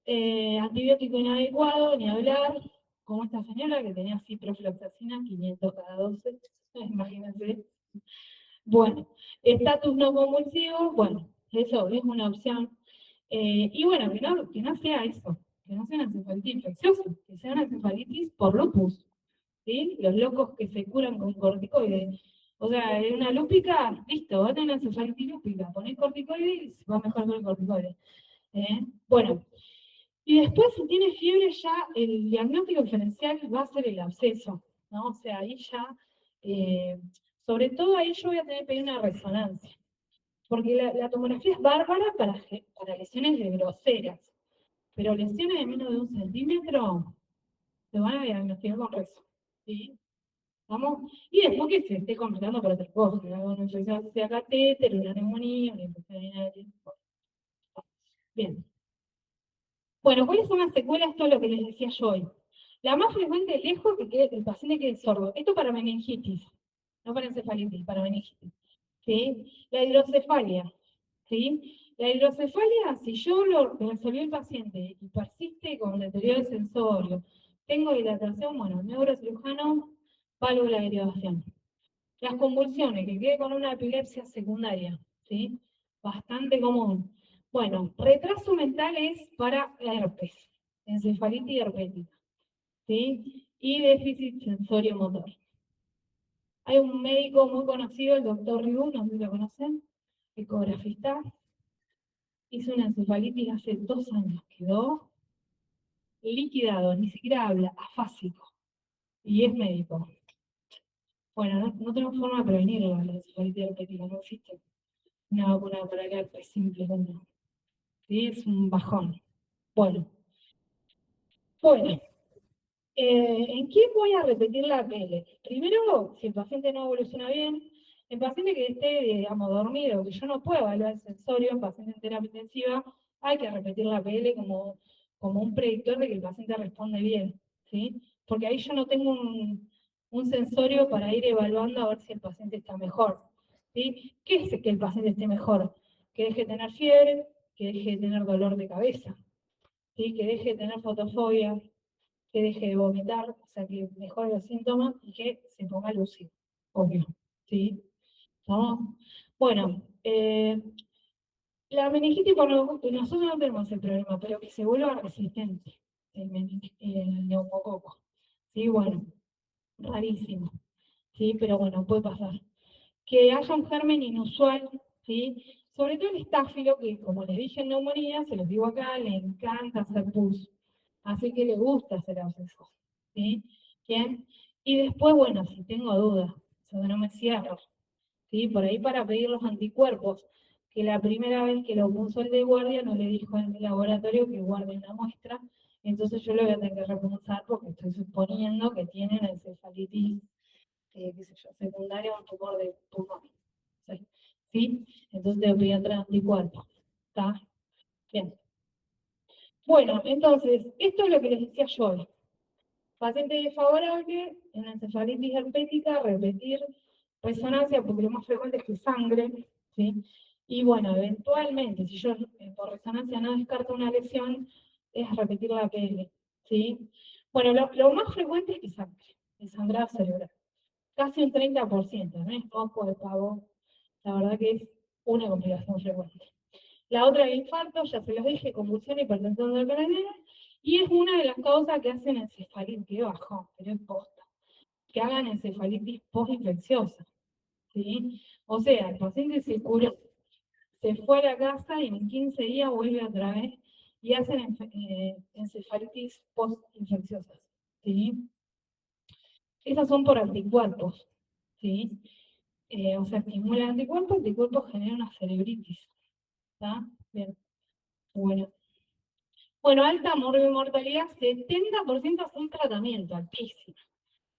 antibiótico inadecuado, ni hablar, como esta señora que tenía ciprofloxacina, 500 cada 12, imagínense. Bueno, estatus no convulsivo, bueno, eso es una opción. Y bueno, que no sea eso, que no sea una encefalitis infecciosa, que sea una encefalitis por lupus, ¿sí? Los locos que se curan con corticoides. O sea, en una lúpica, listo, va a tener una encefalitis lúpica, ponés corticoides y va mejor con el corticoide. Bueno, y después si tiene fiebre ya el diagnóstico diferencial va a ser el absceso, ¿no? O sea, ahí ya, sobre todo ahí yo voy a tener que pedir una resonancia, porque la tomografía es bárbara para lesiones de groseras, pero lesiones de menos de 1 centímetro se van a diagnosticar con reso, ¿sí? ¿Vamos? Y después que se esté complicando por otras cosas, que una infección sea catéter, una neumonía, una infección urinaria. Bien. Bueno, ¿cuáles son las secuelas? Esto es lo que les decía yo hoy. La más frecuente, lejos, que el paciente quede sordo. Esto para meningitis, no para encefalitis, para meningitis. ¿Sí? La hidrocefalia. ¿Sí? La hidrocefalia, si yo lo resolví el paciente y persiste con deterioro sensorio, tengo dilatación, bueno, neurocirujano, válvula de derivación. Las convulsiones, que quede con una epilepsia secundaria, ¿sí? Bastante común. Bueno, retraso mental es para herpes, encefalitis herpética, ¿sí? Y déficit sensorio-motor. Hay un médico muy conocido, el doctor Ryu, no sé si lo conocen, ecografista, hizo una encefalitis hace 2 años, quedó liquidado, ni siquiera habla, afásico, y es médico. Bueno, no tenemos forma de prevenirlo, la encefalitis herpética, no existe una vacuna para el herpes simplemente. ¿Sí? Es un bajón. Bueno, ¿en quién voy a repetir la PL? Primero, si el paciente no evoluciona bien, el paciente que esté, digamos, dormido, que yo no puedo evaluar el sensorio en paciente en terapia intensiva, hay que repetir la PL como un predictor de que el paciente responde bien, ¿sí? Porque ahí yo no tengo un sensorio para ir evaluando a ver si el paciente está mejor, ¿sí? ¿Qué es que el paciente esté mejor? Que deje de tener fiebre, que deje de tener dolor de cabeza, ¿sí? Que deje de tener fotofobia, que deje de vomitar, o sea, que mejore los síntomas y que se ponga lúcido, obvio, ¿sí? ¿Estamos? Bueno, la meningitis, nosotros no tenemos el problema, pero que se vuelva resistente el neumococo, ¿sí? Bueno, rarísimo, ¿sí? Pero bueno, puede pasar. Que haya un germen inusual, ¿sí? Sobre todo el estáfilo, que como les dije en neumonía, se los digo acá, le encanta hacer pus. Así que le gusta hacer abscesos, ¿sí? Bien. Y después, bueno, si tengo dudas, o sea, no me cierro, ¿sí? Por ahí para pedir los anticuerpos, que la primera vez que lo puso el de guardia no le dijo en el laboratorio que guarden la muestra, entonces yo lo voy a tener que repulsar porque estoy suponiendo que tienen encefalitis, qué sé yo, secundaria o un tumor de pulmón. ¿Sí? Entonces te voy a traer anticuerpos. ¿Está? Bien. Bueno, entonces, esto es lo que les decía yo hoy. Paciente desfavorable, en la encefalitis herpética, repetir resonancia, porque lo más frecuente es que sangre, ¿sí? Y bueno, eventualmente, si yo por resonancia no descarto una lesión, es repetir la PL, ¿sí? Bueno, lo más frecuente es que sangre, el sangrado cerebral. Casi un 30%, no es poco de pavo, la verdad que es una complicación frecuente. La otra es el infarto, ya se los dije, convulsión, hipertensión del craneal, y es una de las causas que hacen encefalitis, que bajón, pero es posta, que hagan encefalitis postinfecciosa, ¿sí? O sea, el paciente se curó, se fue a la casa y en 15 días vuelve otra vez y hacen encefalitis postinfecciosas, ¿sí? Esas son por anticuerpos, ¿sí? O sea, estimulan anticuerpos generan una cerebritis, ¿está? Bien, bueno. Bueno, alta mortalidad, 70% sin tratamiento, altísimo,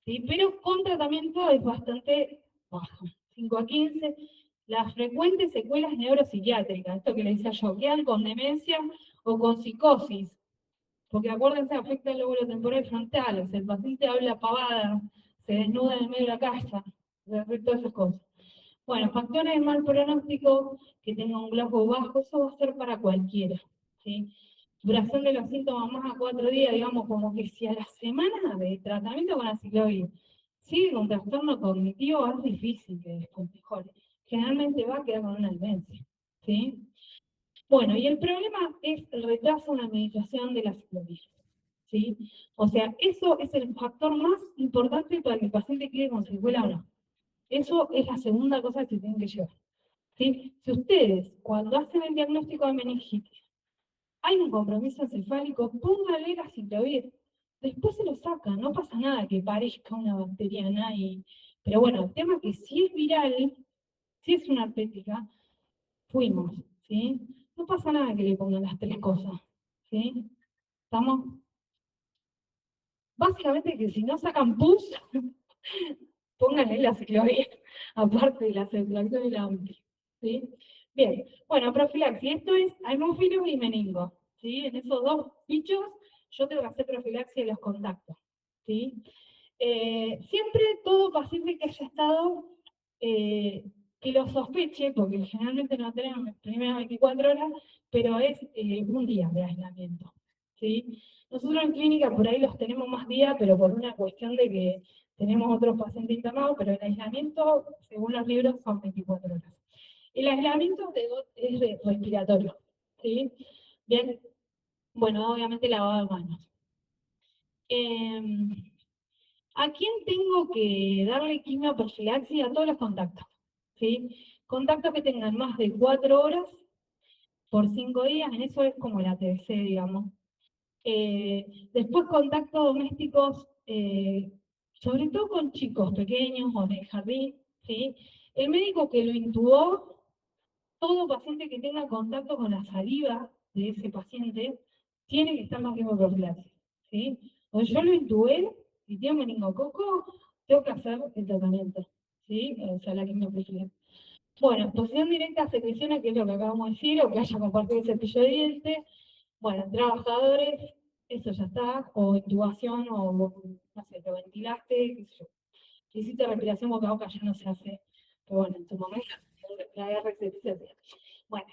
¿sí? Pero con tratamiento es bastante bajo, 5 a 15. Las frecuentes secuelas neuropsiquiátricas, esto que le decía yo, quedan con demencia o con psicosis, porque acuérdense, afecta el lóbulo temporal frontal, o sea, el paciente habla pavada, se desnuda en el medio de la calle, todas esas cosas. Bueno, factores de mal pronóstico, que tenga un globo bajo, eso va a ser para cualquiera, ¿sí? Duración de los síntomas más a 4 días, digamos, como que si a la semana de tratamiento con aciclovir sigue con trastorno cognitivo, es difícil que después mejore. Generalmente va a quedar con una demencia, ¿sí? Bueno, y el problema es el retraso en la medicación de la aciclovir, ¿sí? O sea, eso es el factor más importante para que el paciente quede con secuela o no. Eso es la segunda cosa que se tienen que llevar. ¿Sí? Si ustedes, cuando hacen el diagnóstico de meningitis, hay un compromiso encefálico, póngale la aciclovir. Después se lo sacan, no pasa nada que parezca una bacteriana. Pero bueno, el tema es que si es viral, si es una herpética, fuimos, ¿sí? No pasa nada que le pongan las 3 cosas, ¿sí? ¿Estamos? Básicamente que si no sacan pus, pónganle la ciclovir, aparte de la circulación y la amplia, ¿sí? Bien, bueno, profilaxis, esto es hemófilos y meningo, ¿sí? En esos dos bichos yo tengo que hacer profilaxis de los contactos, ¿sí? Siempre todo paciente que haya estado, que lo sospeche, porque generalmente no tenemos las primeras 24 horas, pero es un día de aislamiento, ¿sí? Nosotros en clínica por ahí los tenemos más días, pero por una cuestión de que tenemos otros pacientes internados, pero el aislamiento, según los libros, son 24 horas. El aislamiento es respiratorio, ¿sí? Bien, bueno, obviamente lavado de manos. ¿A quién tengo que darle quimioprofilaxis? A todos los contactos, ¿sí? Contactos que tengan más de 4 horas por 5 días, en eso es como la TBC, digamos. Después contactos domésticos, sobre todo con chicos pequeños o en el jardín, ¿sí? El médico que lo intubó, todo paciente que tenga contacto con la saliva de ese paciente, tiene que estar más quimioprofilaxis, ¿sí? O yo lo intubé, si tiene meningococo, tengo que hacer el tratamiento, ¿sí? O sea, la quimioprofilaxis. Bueno, posición directa a secreciones, que es lo que acabamos de decir, o que haya compartido el cepillo de dientes. Bueno, trabajadores, eso ya está, o intubación, o no sé, lo ventilaste, qué sé yo. Si hiciste respiración boca a boca ya no se hace, pero bueno, en tu momento la RCP se hacía. Bueno,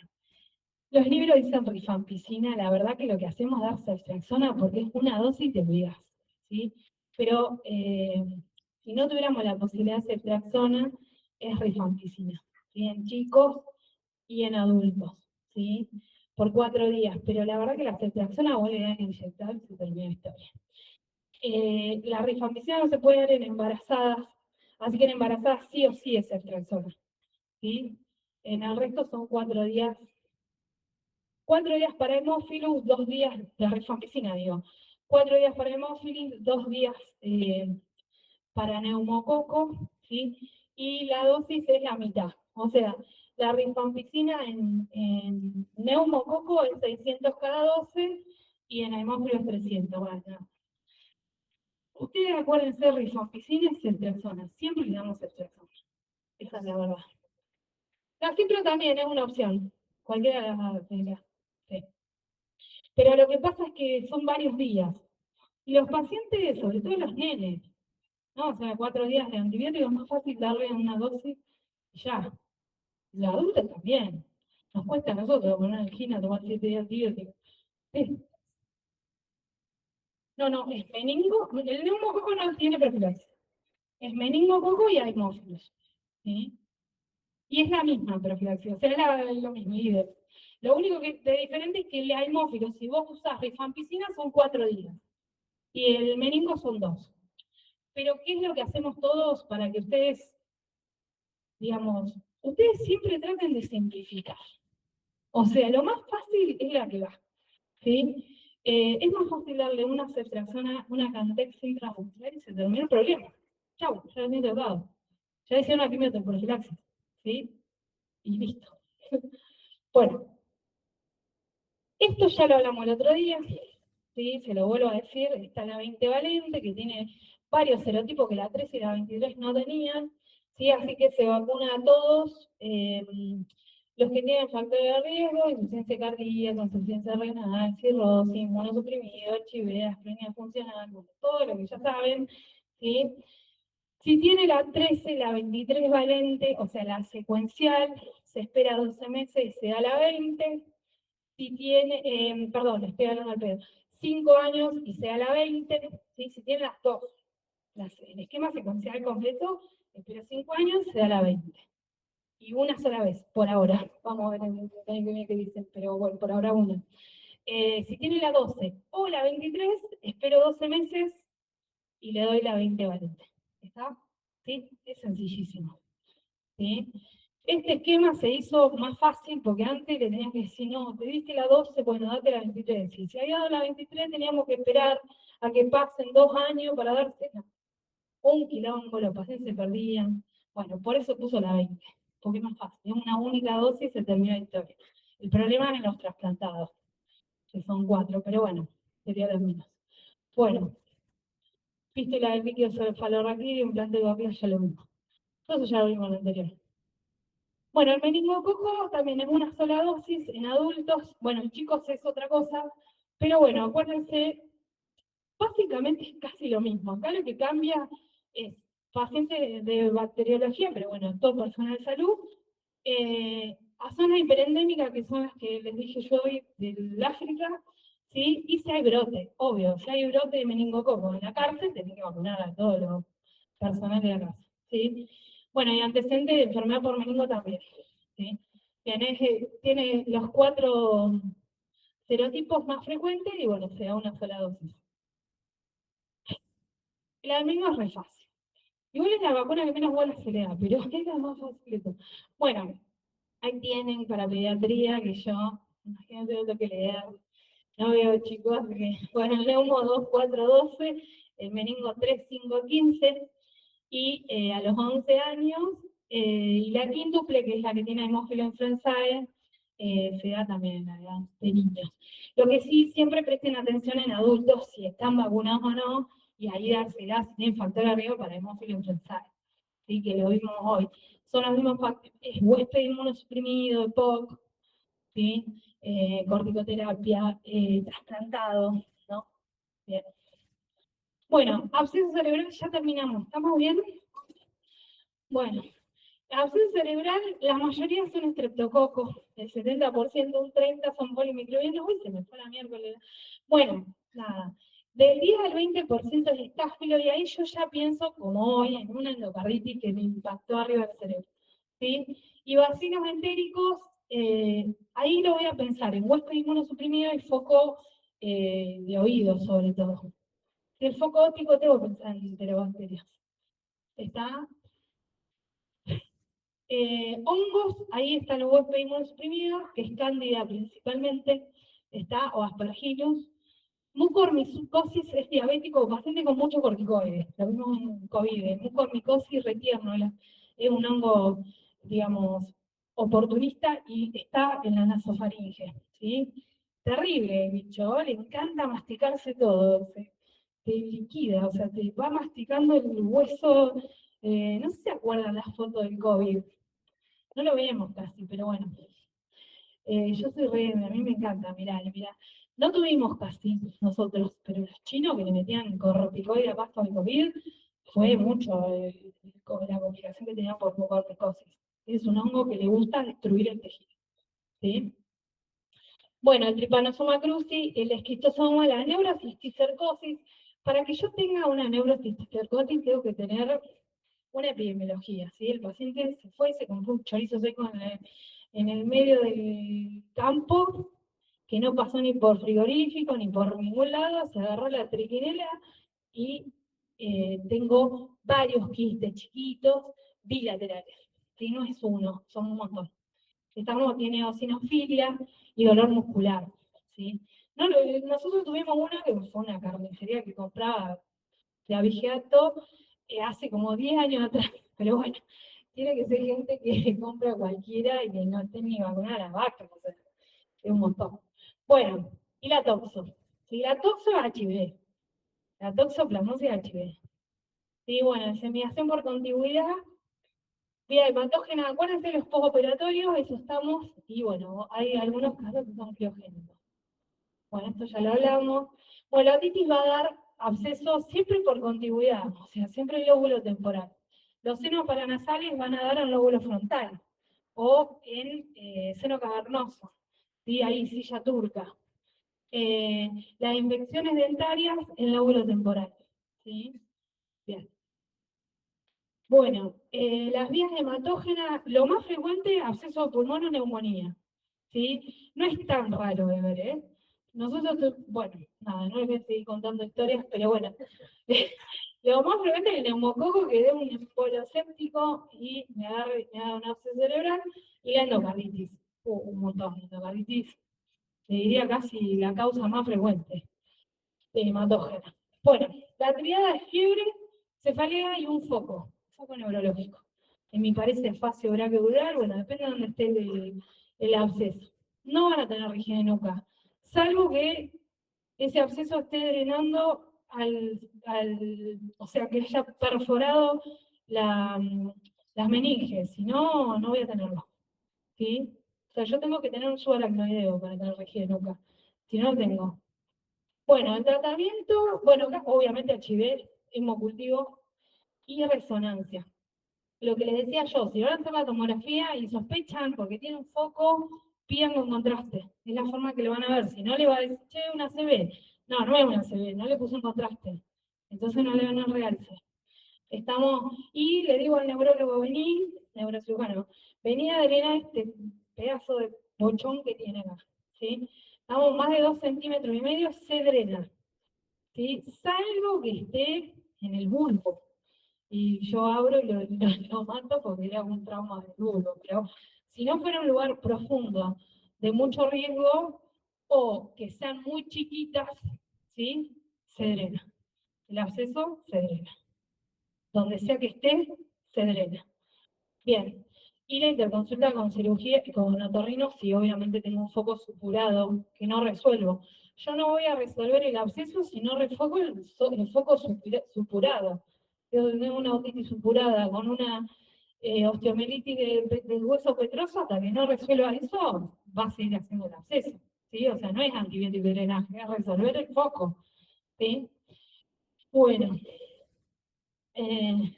los libros dicen rifampicina, la verdad que lo que hacemos es dar ceftriaxona porque es una dosis te olvidas, ¿sí? Pero si no tuviéramos la posibilidad de ceftriaxona, es rifampicina, ¿sí? En chicos y en adultos, ¿sí? Por 4 días, pero la verdad que la ceftriaxona vuelve a inyectar y se termina la historia. La rifampicina no se puede dar en embarazadas, así que en embarazadas sí o sí es ceftriaxona, ¿sí? En el resto son 4 días. 4 días para hemófilos, 2 días de rifampicina, digo. 4 días para hemófilis, 2 días para neumococo, ¿sí? Y la dosis es la mitad. O sea, la rifampicina en neumococo es 600 cada 12 y en hemófilos es 300. Bueno, ustedes acuérdense, rifampicina y ceftriaxona. Siempre le damos ceftriaxona. Esa es la verdad. La cipro también es una opción. Cualquiera de las. Sí. Pero lo que pasa es que son varios días. Y los pacientes, sobre todo los nenes, ¿no? O sea, 4 días de antibióticos es más fácil darle una dosis y ya. Los adultos también. Nos cuesta a nosotros poner angina, tomar 7 días de antibióticos. Sí. No, no, es meningo, el neumococo no tiene profilaxis. Es meningococo y hemófilos. ¿Sí? Y es la misma profilaxis, o sea, es lo mismo. Lo único que de diferente es que el hemófilo, si vos usás rifampicina, son 4 días. Y el meningo son 2. Pero, ¿qué es lo que hacemos todos para que ustedes, digamos, ustedes siempre traten de simplificar? O sea, lo más fácil es la que va, ¿sí? Es más fácil darle una ceftriaxona, una Cantex intramuscular y se termina el problema. Chau, ya lo tiene tratado. Ya decía una quimioprofilaxis, ¿sí? Y listo. Bueno, esto ya lo hablamos el otro día, ¿sí? Se lo vuelvo a decir, está la 20 valente, que tiene varios serotipos que la 3 y la 23 no tenían, ¿sí? Así que se vacuna a todos, los que tienen factores de riesgo, insuficiencia cardíaca, insuficiencia renal, cirrosis, inmunosuprimido, HIV, asplenia funcional, bueno, todo lo que ya saben, ¿sí? Si tiene la 13, la 23 valente, o sea, la secuencial, se espera 12 meses y se da la 20. Si tiene, perdón, estoy hablando al pedo, 5 años y sea la 20, ¿sí? Si tiene las dos, el esquema secuencial completo, espera 5 años, se da la 20. Y una sola vez, por ahora. Vamos a ver en el año que viene qué dicen, pero bueno, por ahora una. Si tiene la 12 o la 23, espero 12 meses y le doy la 20 valente. ¿Está? ¿Sí? Es sencillísimo. ¿Sí? Este esquema se hizo más fácil porque antes le tenías que decir, no, te diste la 12, bueno, date la 23. Y si había dado la 23, teníamos que esperar a que pasen 2 años para dársela. Un quilombo, los pacientes se perdían. Bueno, por eso puso la 20, porque es más fácil. Es una única dosis y se termina la historia. El problema es en los trasplantados, que son 4, pero bueno, sería los menos. Bueno, fístula del líquido cefalorraquídeo, implante de cochlear, ya lo vimos. Eso ya lo vimos en el anterior. Bueno, el meningococo también es una sola dosis en adultos, bueno, en chicos es otra cosa, pero bueno, acuérdense Básicamente es casi lo mismo. Acá lo que cambia es pacientes de bacteriología, pero bueno, todo personal de salud, a zonas hiperendémicas, que son las que les dije yo hoy del África, ¿sí? Y si hay brote, obvio, si hay brote de meningococo en la cárcel, tenés que vacunar a todos los personal de la casa, ¿sí? Bueno, y antecedentes de enfermedad por meningo también, ¿sí? Tiene los 4 serotipos más frecuentes y bueno, se da una sola dosis. La del meningo es re fácil. Igual es la vacuna que menos bolas se le da, pero es la más fácil de todo. Bueno, ahí tienen para pediatría, que yo, imagínate lo que leer. No veo chicos, que, bueno, el neumo 2, 4, 12, el meningo 3, 5, 15, y a los 11 años, y la quíntuple, que es la que tiene hemófilo influenzae, se da también en la edad de niños. Lo que sí, siempre presten atención en adultos si están vacunados o no, y ahí dársela si tienen factor de riesgo para hemófilo influenzae. ¿Sí? Que lo vimos hoy. Son los mismos factores, huésped inmunosuprimido, EPOC, ¿sí? Corticoterapia, trasplantado, ¿no? Bien. Bueno, absceso cerebral, ya terminamos. ¿Estamos bien? Bueno, absceso cerebral, la mayoría son estreptococos, el 70%, un 30% son polimicrobianos. Uy, se me fue la miércoles. Bueno, nada. Del 10 al 20% es estáfilo, y ahí yo ya pienso, como hoy, en una endocarditis que me impactó arriba del cerebro. ¿Sí? Y vacilos entéricos, ahí lo voy a pensar en huésped inmunosuprimido y foco de oído, sobre todo. El foco óptico tengo que pensar en enterobacterias. Está hongos, ahí está el huésped inmunosuprimido, que es cándida principalmente, está, o aspergillus. Mucormicosis es diabético, paciente con mucho corticoide, lo vimos en COVID. Mucormicosis retierno, es un hongo, digamos, oportunista y está en la nasofaringe, ¿sí? Terrible el bicho, le encanta masticarse todo, te liquida, o sea, te va masticando el hueso. No sé si se acuerdan las fotos del COVID, no lo vemos casi, pero bueno. Yo soy re, a mí me encanta, mirá, mirá. No tuvimos casi nosotros, pero los chinos que le metían corticoide a pasto de COVID, fue mucho la complicación que tenían por mucormicosis. Es un hongo que le gusta destruir el tejido, ¿sí? Bueno, el Trypanosoma cruzi, el esquistosoma, la neurocisticercosis. Para que yo tenga una neurocisticercosis tengo que tener una epidemiología, ¿sí? El paciente se fue, se compró un chorizo seco en el medio del campo, que no pasó ni por frigorífico, ni por ningún lado, se agarró la triquinela y tengo varios quistes chiquitos bilaterales, ¿sí? No es uno, son un montón. Tiene eosinofilia y dolor muscular, ¿sí? No, nosotros tuvimos una que fue una carnicería que compraba de abigeato hace como 10 años atrás, pero bueno, tiene que ser gente que compra cualquiera y que no esté ni vacunada a las vacas, o sea, es un montón. Bueno, y la toxo. Si la toxo es HIV, la toxoplasmosis es HIV. Sí, bueno, inseminación por contigüidad, vía hepatógena, acuérdense los postoperatorios, eso estamos, y bueno, hay algunos casos que son criogénicos. Bueno, esto ya lo hablamos. Bueno, la otitis va a dar absceso siempre por contigüidad, o sea, siempre el lóbulo temporal. Los senos paranasales van a dar en lóbulo frontal o en seno cavernoso, ¿sí? Ahí silla turca. Las infecciones dentarias en lóbulo temporal, ¿sí? Bien. Bueno, las vías hematógenas, lo más frecuente, absceso de pulmón o neumonía, ¿sí? No es tan raro de ver, ¿eh? Nosotros, bueno, nada, no les voy a seguir contando historias, pero bueno. Lo más frecuente es el neumococo, que dé un embolo séptico y me da un absceso cerebral, y la endocarditis. Un montón de endocarditis. Te diría casi la causa más frecuente de hematógena. Bueno, la triada es fiebre, cefalea y un foco neurológico. En mi parece fascio brachiodudal, bueno, depende de dónde esté el absceso. No van a tener rigidez de nuca, salvo que ese absceso esté drenando o sea, que haya perforado las meninges, si no, no voy a tenerlo. ¿Sí? O sea, yo tengo que tener un subaracnoideo para tener rigidez de nuca. Si no, lo tengo. Bueno, el tratamiento, bueno, acá obviamente HIV, hemocultivo y resonancia. Lo que les decía yo, si van a hacer la tomografía y sospechan porque tiene un foco, pidan con contraste. Es la forma que lo van a ver. Si no le va a decir, che, una CB. No, no es una CB, no le puse un contraste. Entonces no le van a realce. Estamos, y le digo al neurólogo, vení, neurocirujano, vení a drenar este pedazo de bochón que tiene acá. ¿Sí? Estamos más de 2,5 cm, se drena. ¿Sí? Salvo que esté en el bulbo. Y yo abro y lo mato porque era un trauma del bulbo. Pero si no fuera un lugar profundo, de mucho riesgo, o que sean muy chiquitas, ¿sí? Se drena. El absceso se drena. Donde sea que esté, se drena. Bien. Y la interconsulta con cirugía, con otorrino, si obviamente tengo un foco supurado que no resuelvo. Yo no voy a resolver el absceso si no refoco el foco supurado. Yo tengo una otitis supurada con una osteomelitis del hueso petroso, hasta que no resuelva eso, va a seguir haciendo el absceso. ¿Sí? O sea, no es antibiótico y drenaje, es resolver el foco. ¿Sí? Bueno. Eh,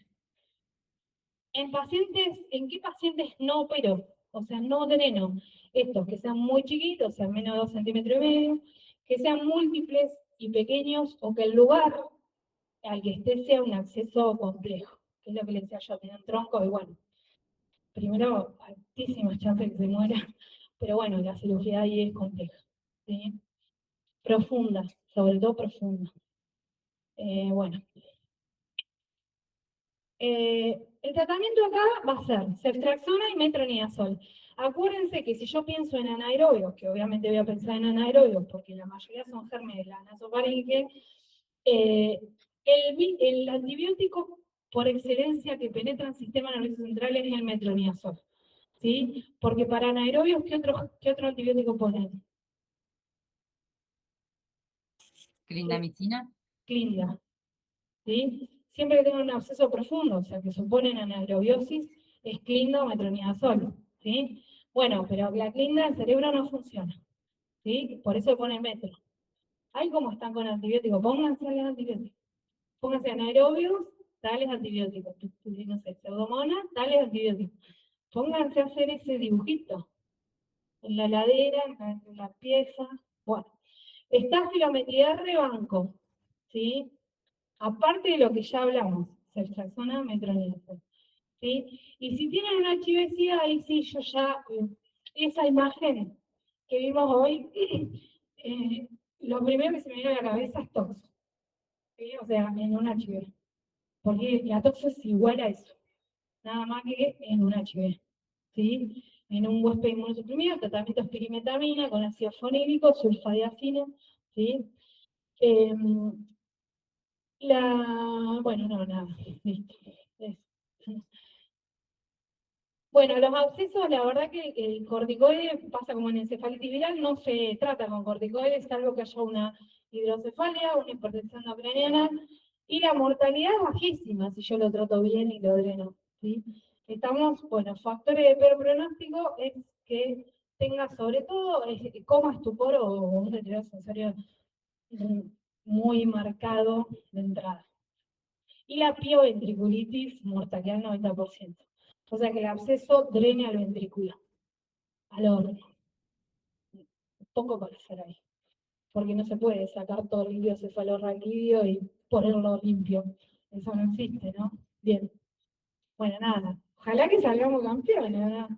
¿En qué pacientes no opero? O sea, no dreno. Estos que sean muy chiquitos, o sea, menos de 2,5 cm, que sean múltiples y pequeños, o que el lugar al que esté sea un acceso complejo, que es lo que les decía yo, tienen tronco y bueno, primero, altísimas chances de que se muera, pero bueno, la cirugía ahí es compleja. ¿Sí? Profunda, sobre todo profunda. Bueno, el tratamiento acá va a ser ceftriaxona y metronidazol. Acuérdense que si yo pienso en anaerobios, que obviamente voy a pensar en anaerobios, porque la mayoría son gérmenes de la nasofaringe, eh, el antibiótico por excelencia que penetra en el sistema nervioso central es el metronidazol. ¿Sí? Porque para anaerobios, ¿qué otro antibiótico ponen? Clindamicina. Clinda. ¿Sí? Siempre que tengan un absceso profundo, o sea, que suponen anaerobiosis, es clinda o metronidazol, ¿sí? Bueno, pero la clinda, el cerebro no funciona, ¿sí? Por eso pone metro. Ahí como están con antibióticos, pónganse los antibióticos. Pónganse anaerobios, tales antibióticos. No sé, pseudomonas, tales antibióticos. Pónganse a hacer ese dibujito en la ladera, en la pieza. Bueno, estafilometría de rebanco, ¿sí? Aparte de lo que ya hablamos, ceftriaxona, metronidazol, ¿sí? Y si tienen una HIV-Sida, ahí sí yo ya, esa imagen que vimos hoy, lo primero que se me viene a la cabeza es toxo, ¿sí? O sea, en un HIV, porque la toxo es igual a eso, nada más que en un HIV, ¿sí? En un huésped inmunosuprimido, tratamiento espirimetamina con ácido fonílico, sulfadiazina, ¿sí? Bueno, no, nada, listo. Es- Bueno, los abscesos, la verdad que el corticoide pasa como en encefalitis viral, no se trata con corticoides, salvo que haya una hidrocefalia, una hipertensión no craniana, y la mortalidad es bajísima si yo lo trato bien y lo dreno. ¿Sí? Estamos, bueno, factores de peor pronóstico es que tenga sobre todo coma, estupor o un deterioro sensorio mm, muy marcado de entrada. Y la pioventriculitis mortalidad al 90%. O sea que el absceso drene al ventrículo, al órgano. Poco para hacer ahí. Porque no se puede sacar todo el líquido cefalorraquídeo y ponerlo limpio. Eso no existe, ¿no? Bien. Bueno, nada. Ojalá que salgamos campeones, ¿verdad?